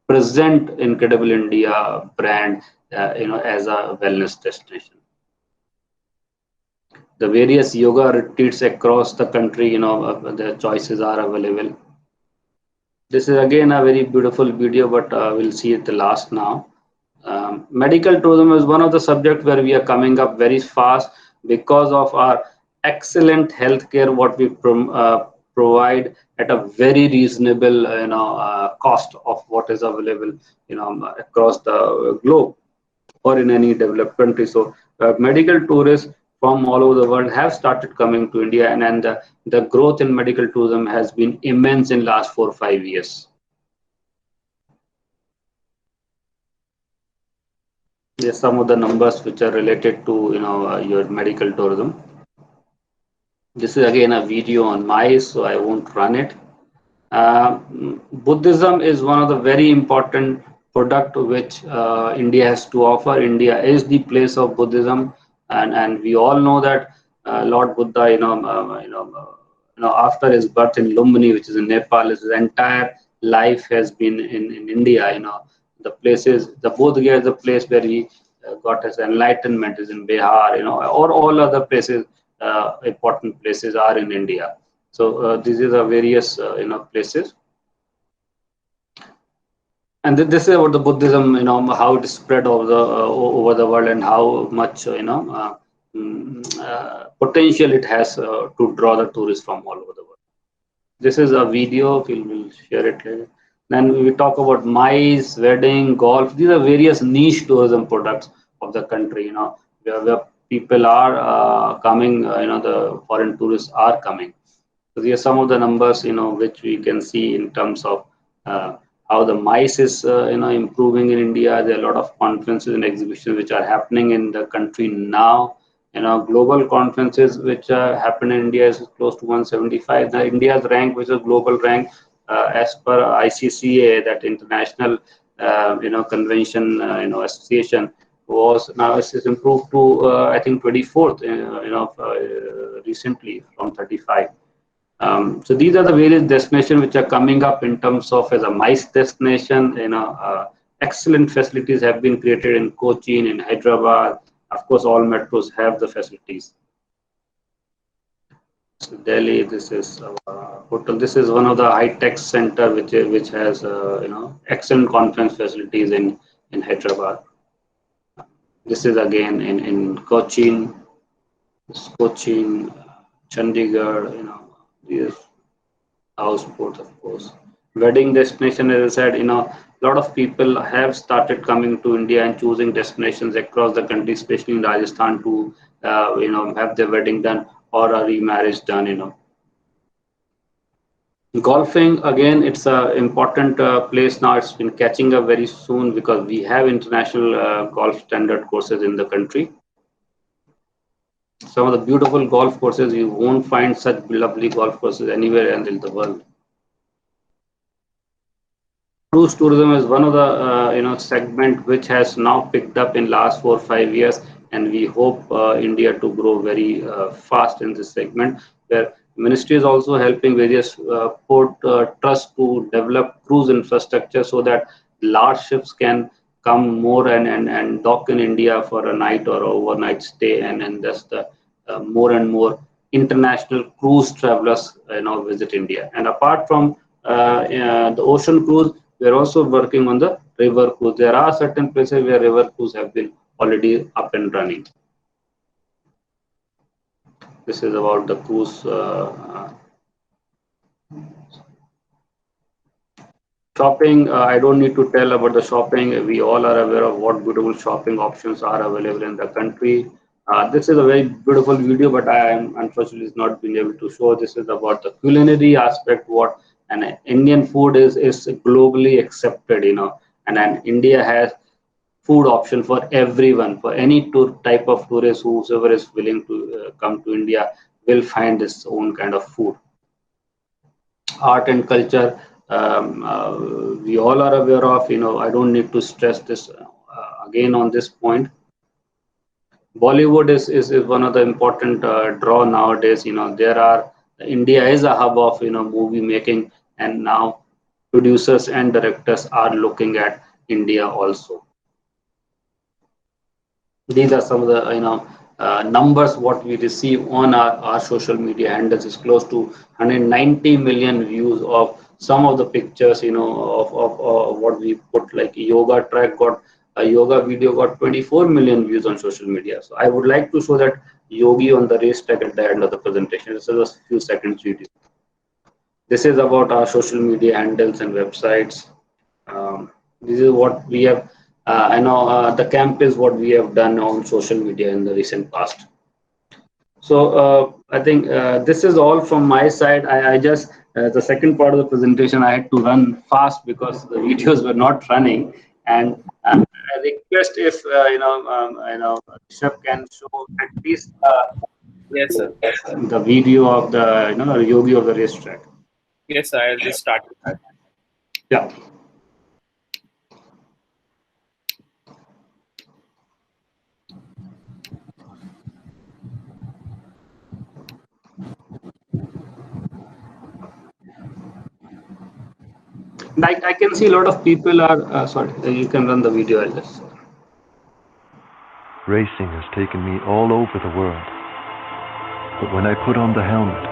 S3: present Incredible India brand as a wellness destination. The various yoga retreats across the country, the choices are available. This is again a very beautiful video, but we'll see at the last now. Medical tourism is one of the subjects where we are coming up very fast because of our excellent healthcare, what we provide at a very reasonable cost of what is available across the globe or in any developed country. So medical tourists from all over the world have started coming to India, and the growth in medical tourism has been immense in last 4 or 5 years. There's some of the numbers which are related to your medical tourism. This is again a video on mice, so I won't run it. Buddhism is one of the very important product which India has to offer. India is the place of Buddhism, and we all know that Lord Buddha, after his birth in Lumbini, which is in Nepal, his entire life has been in India. The places, the Bodh Gaya is the place where he got his enlightenment is in Bihar, or all other places. Important places are in India. So these are the various places, and this is about the Buddhism, how it spread over the world and how much potential it has to draw the tourists from all over the world. This is a video. We'll share it later. Then we talk about mice, wedding, golf. These are various niche tourism products of the country. Where people are coming, the foreign tourists are coming. So these are some of the numbers, which we can see in terms of how the mice is, improving in India. There are a lot of conferences and exhibitions which are happening in the country now. Global conferences which happen in India is close to 175. The India's rank, which is global rank, as per ICCA, that international, convention, association, was now it's improved to I think 24th recently from 35. So these are the various destinations which are coming up in terms of as a MICE destination, excellent facilities have been created in Cochin, in Hyderabad. Of course, all metros have the facilities. So Delhi, this is our hotel. This is one of the high-tech center which has excellent conference facilities in Hyderabad. This is again in Cochin. This Cochin, Chandigarh. These houseboats, of course. Wedding destination, as I said, a lot of people have started coming to India and choosing destinations across the country, especially in Rajasthan, to have their wedding done or a remarriage done. Golfing, again, it's an important place now. It's been catching up very soon because we have international golf standard courses in the country. Some of the beautiful golf courses, you won't find such lovely golf courses anywhere else in the world. Cruise tourism is one of the segment which has now picked up in last 4 or 5 years, and we hope India to grow very fast in this segment, where Ministry is also helping various port trusts to develop cruise infrastructure so that large ships can come more and dock in India for a night or overnight stay, and thus the more and more international cruise travelers visit India. And apart from the ocean cruise, we are also working on the river cruise. There are certain places where river cruise have been already up and running. This is about the cruise. Shopping, I don't need to tell about the shopping. We all are aware of what beautiful shopping options are available in the country. This is a very beautiful video, but I am unfortunately not being able to show. This is about the culinary aspect, what an Indian food is globally accepted, and then India has food option for everyone, for any type of tourist, whoever is willing to come to India will find this own kind of food. Art and culture, we all are aware of, I don't need to stress this again on this point. Bollywood is one of the important draw nowadays. India is a hub of movie making, and now producers and directors are looking at India also. These are some of the numbers what we receive on our social media handles. Is close to 190 million views of some of the pictures of what we put, like yoga track got a yoga video got 24 million views on social media. So I would like to show that yogi on the racetrack at the end of the presentation. This is a few seconds video. This is about our social media handles and websites. This is what we have. The camp is what we have done on social media in the recent past. So I think this is all from my side. I just the second part of the presentation I had to run fast because the videos were not running, and I request if Rishabh can show at least
S6: Yes, sir.
S3: the video of the yogi of the racetrack.
S6: Yes, sir. I'll just start with that.
S3: Yeah. I can see a lot of people are sorry. You can run the video. I'll just.
S8: Racing has taken me all over the world, but when I put on the helmet,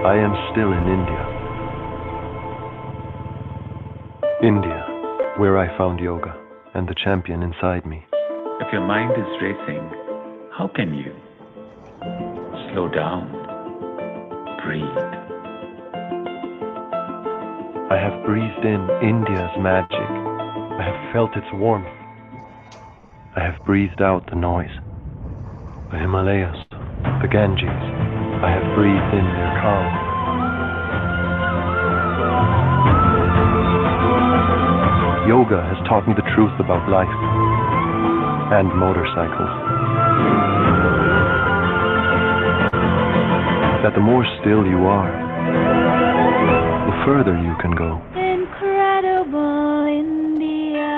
S8: I am still in India. India, where I found yoga and the champion inside me.
S9: If your mind is racing, how can you slow down, breathe?
S8: I have breathed in India's magic. I have felt its warmth. I have breathed out the noise. The Himalayas, the Ganges, I have breathed in their calm. Yoga has taught me the truth about life and motorcycles. That the more still you are, the further you can go.
S10: Incredible India.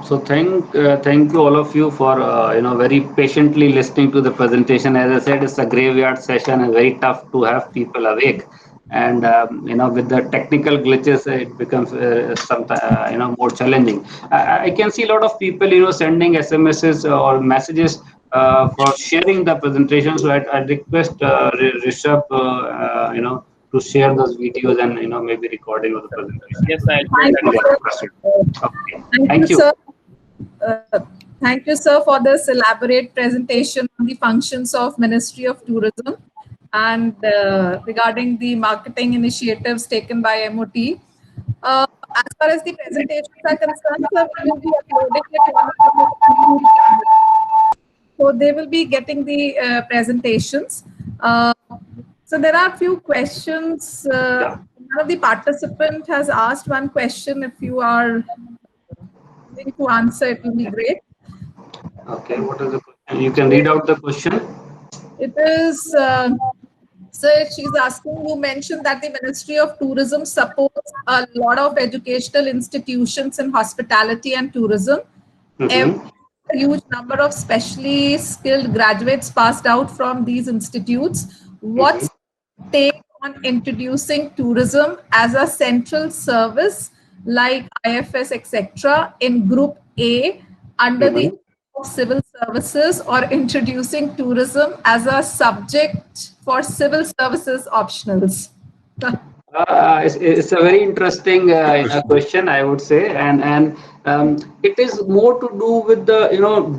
S3: So thank you all of you for very patiently listening to the presentation. As I said, it's a graveyard session and very tough to have people awake. and with the technical glitches, it becomes sometimes more challenging. I can see a lot of people sending SMSs or messages for sharing the presentation. So I request Rishabh to share those videos and maybe recording of the presentation.
S6: Yes, I'll do that.
S3: Okay. Thank you.
S2: Sir. Thank you, sir, for this elaborate presentation on the functions of Ministry of Tourism and regarding the marketing initiatives taken by MOT. As far as the presentations are concerned, sir, we will be uploading it on the so they will be getting the presentations. So there are a few questions. One of the participant has asked one question. If you are willing to answer, it will be great.
S3: Okay, what is the question? You can read out the question.
S2: It is, sir, she's asking, you mentioned that the Ministry of Tourism supports a lot of educational institutions in hospitality and tourism. A huge number of specially skilled graduates passed out from these institutes. What's your take on introducing tourism as a central service like IFS, etc., in Group A under the of civil services, or introducing tourism as a subject for civil services optionals?
S3: It's a very interesting question, I would say, and it is more to do with the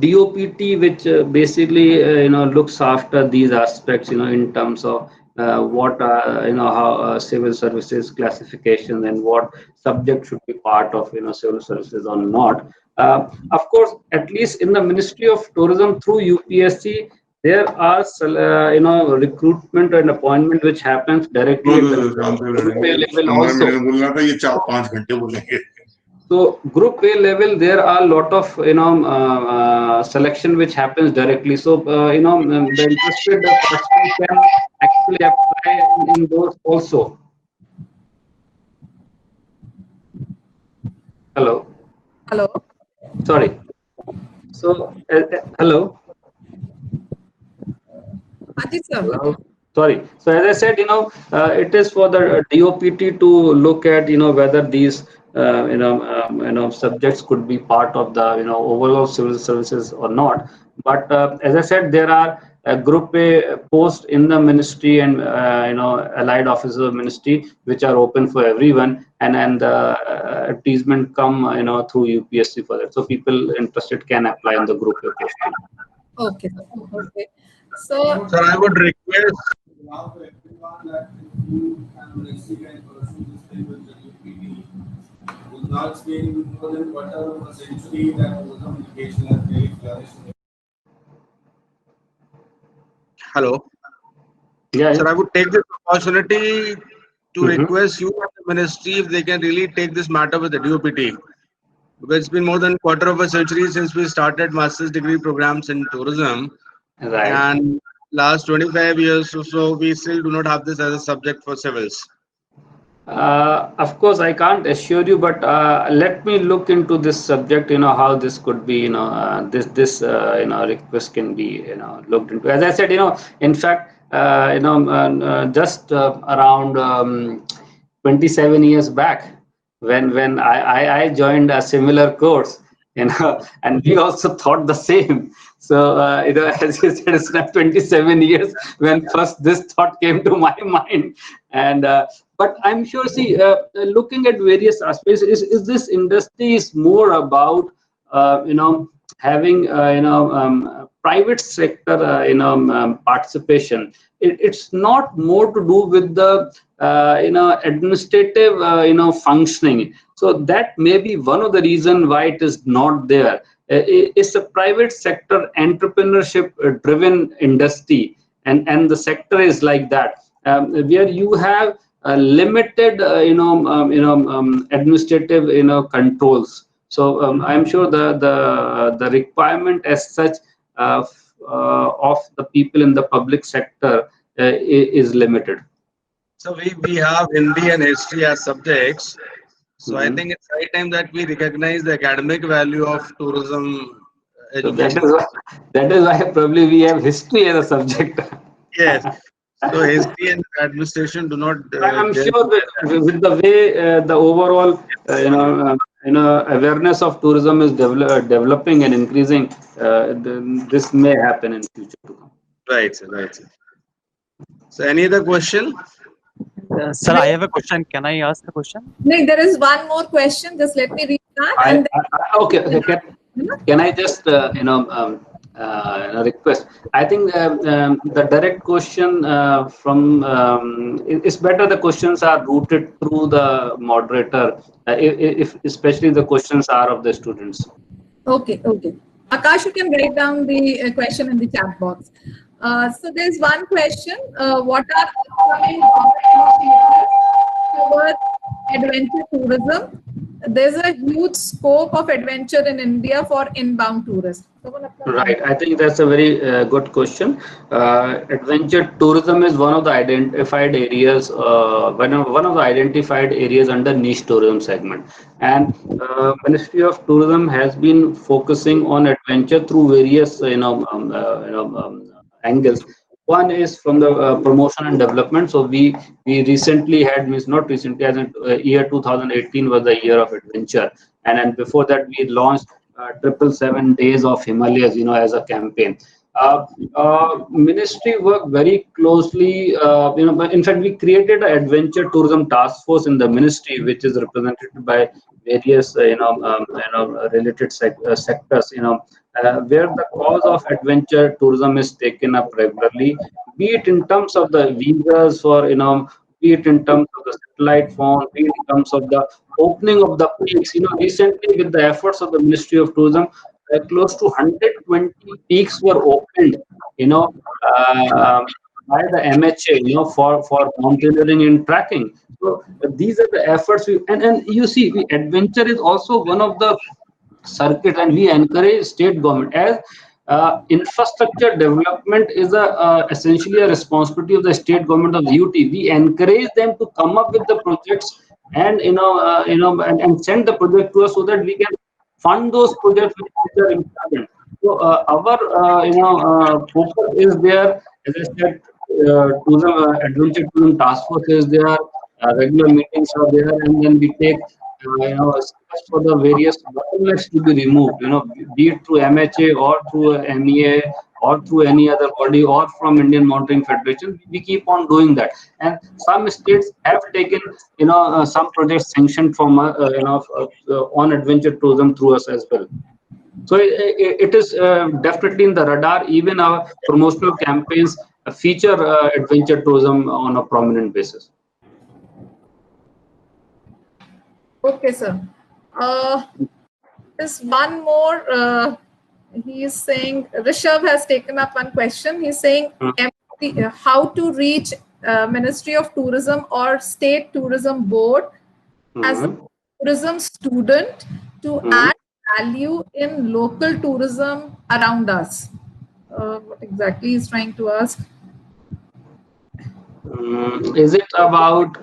S3: DOPT, which basically looks after these aspects in terms of what how civil services classification and what subject should be part of civil services or not. Of course, at least in the Ministry of Tourism through UPSC, there are recruitment and appointment which happens directly at the Group A level also. So Group A level, there are a lot of selection which happens directly. So the interested person can actually apply in those also. Hello. Sorry. So hello. Hello. Sorry. So as I said, it is for the DOPT to look at whether these subjects could be part of the overall civil services or not. But as I said, there are Group A posts in the ministry and allied officers of ministry which are open for everyone, and advertisement come through UPSC for that. So people interested can apply in the Group A posting.
S2: Okay. So,
S7: sir, I would request.
S11: Not staying more than quarter of a century that tourism education has really flourished.
S7: Hello.
S3: Yeah.
S7: Sir, I would take this opportunity to request you and the ministry if they can really take this matter with the DOPT. Because it's been more than quarter of a century since we started master's degree programs in tourism.
S3: Right.
S7: And last 25 years or so, we still do not have this as a subject for civils.
S3: Of course, I can't assure you, but let me look into this subject. How this could be. This request can be looked into. As I said, in fact, just around 27 years back, when I joined a similar course, and we also thought the same. So as you said, it's not 27 years when first this thought came to my mind, and. But I'm sure, see, looking at various aspects, is this industry is more about, having, private sector, participation. It's not more to do with the, administrative, functioning. So that may be one of the reasons why it is not there. It's a private sector entrepreneurship driven industry, and the sector is like that, where you have limited administrative controls. So I'm sure the requirement as such of the people in the public sector is limited.
S7: So we have Hindi and history as subjects. So I think it's high time that we recognize the academic value of tourism education.
S3: So that is why probably we have history as a subject.
S7: Yes. So ST and administration do not.
S3: I'm
S7: dare
S3: sure with the way the overall awareness of tourism is developing and increasing, this may happen in future to come.
S7: Right, sir. Right, sir. So any other question?
S12: Sir, I have a question. Can I ask a question?
S2: No, there is one more question. Just let me read that. And
S3: Okay. Can I just request? I think the direct question from it's better the questions are routed through the moderator, if especially the questions are of the students.
S2: Okay. Akash, you can write down the question in the chat box. So there's one question. What are upcoming initiatives towards adventure tourism? There's a huge scope of adventure in India for inbound tourists.
S3: Right. I think that's a very good question. Adventure tourism is one of the identified areas, one of the identified areas under niche tourism segment. And Ministry of Tourism has been focusing on adventure through various, angles. One is from the promotion and development. So we recently had, not recently, as in year 2018 was the year of adventure, and then before that we launched 777 days of Himalayas, as a campaign. Ministry worked very closely, but in fact we created an adventure tourism task force in the ministry, which is represented by various, related sectors, where the cause of adventure tourism is taken up regularly, be it in terms of the visas for, be it in terms of the satellite phone, be it in terms of the opening of the peaks. Recently with the efforts of the Ministry of Tourism, close to 120 peaks were opened, by the MHA, for mountaineering and trekking. So these are the efforts and you see, adventure is also one of the circuit, and we encourage state government as infrastructure development is essentially a responsibility of the state government of the UT. We encourage them to come up with the projects and and send the project to us so that we can fund those projects which are important. So our focus is there. As I said, tourism adventure tourism task force is there. Regular meetings are there, and then we take for the various bottlenecks to be removed, be it through MHA or through MEA or through any other body or from Indian Mountaineering Federation. We keep on doing that, and some states have taken some projects sanctioned from on adventure tourism through us as well. So it is definitely in the radar. Even our promotional campaigns feature adventure tourism on a prominent basis.
S2: Okay, sir. There's one more. He is saying, Rishabh has taken up one question. He's saying, how to reach Ministry of Tourism or State Tourism Board as a tourism student to add value in local tourism around us. What exactly he's trying to ask?
S3: Is it about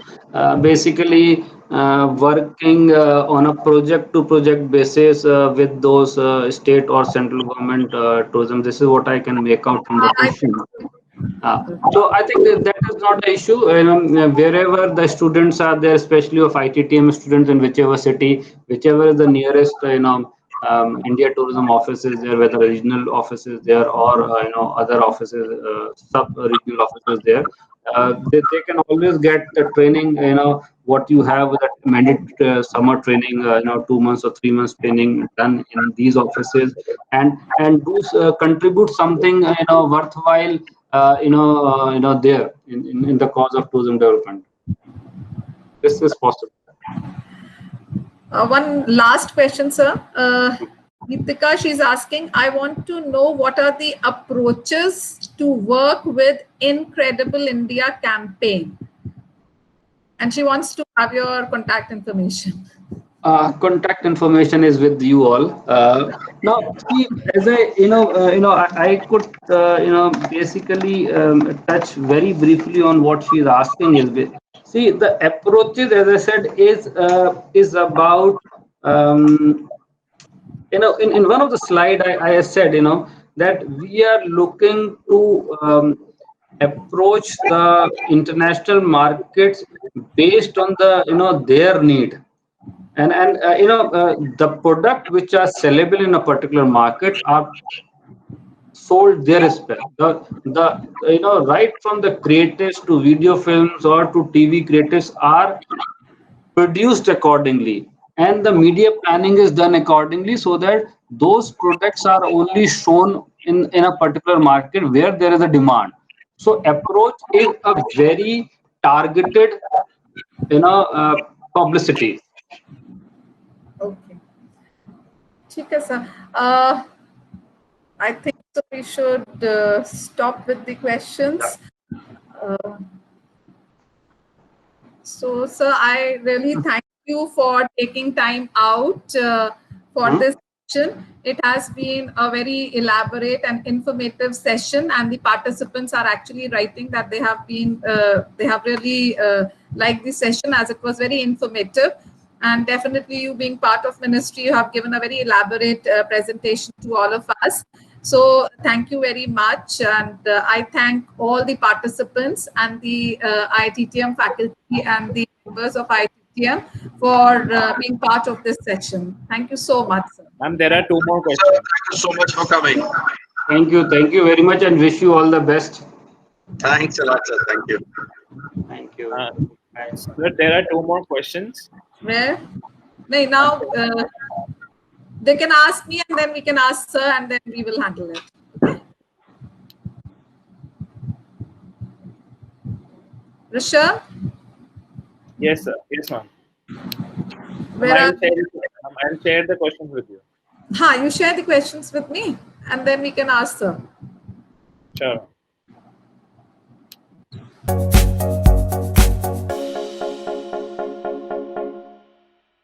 S3: basically working on a project-to-project basis with those state or central government tourism? This is what I can make out from the question. So I think that is not an issue. Wherever the students are there, especially of ITTM students in whichever city, whichever is the nearest, India tourism offices there, whether regional offices there or other offices, sub-regional offices there. They can always get the training, what you have with that mandatory summer training, 2 months or 3 months training done in these offices, and do contribute something, worthwhile, there in the cause of tourism development. This is possible.
S2: One last question, sir. Geetika, she's asking, I want to know what are the approaches to work with Incredible India campaign. And she wants to have your contact information.
S3: Contact information is with you all. Now, see, as I could, basically touch very briefly on what she's asking is. See, the approaches, as I said, is about, in one of the slide I said, that we are looking to approach the international markets based on the their need, and the product which are sellable in a particular market are sold there as well. The right from the creators to video films or to TV creators are produced accordingly, and the media planning is done accordingly, so that those products are only shown in a particular market where there is a demand. So approach is a very targeted publicity.
S2: Okay. ठीक है sir. I think so we should stop with the questions. So, sir, I really thank you for taking time out for this session. It has been a very elaborate and informative session, and the participants are actually writing that they have really liked the session, as it was very informative. And definitely, you being part of ministry, you have given a very elaborate presentation to all of us. So thank you very much, and I thank all the participants and the IITTM faculty and the members of IITTM for being part of this session. Thank you so much, sir.
S13: Ma'am, there are 2 more questions.
S7: Thank you so much for coming.
S3: Thank you very much, and wish you all the best.
S7: Thanks a lot, sir. Thank you.
S3: Thank you.
S13: Sir, there are 2 more questions.
S2: Where? No, now they can ask me, and then we can ask sir, and then we will handle it. Okay? Rishabh?
S13: Yes, sir. Yes, ma'am. I'll share the questions with you.
S2: You share the questions with me, and then we can ask sir.
S13: Sure.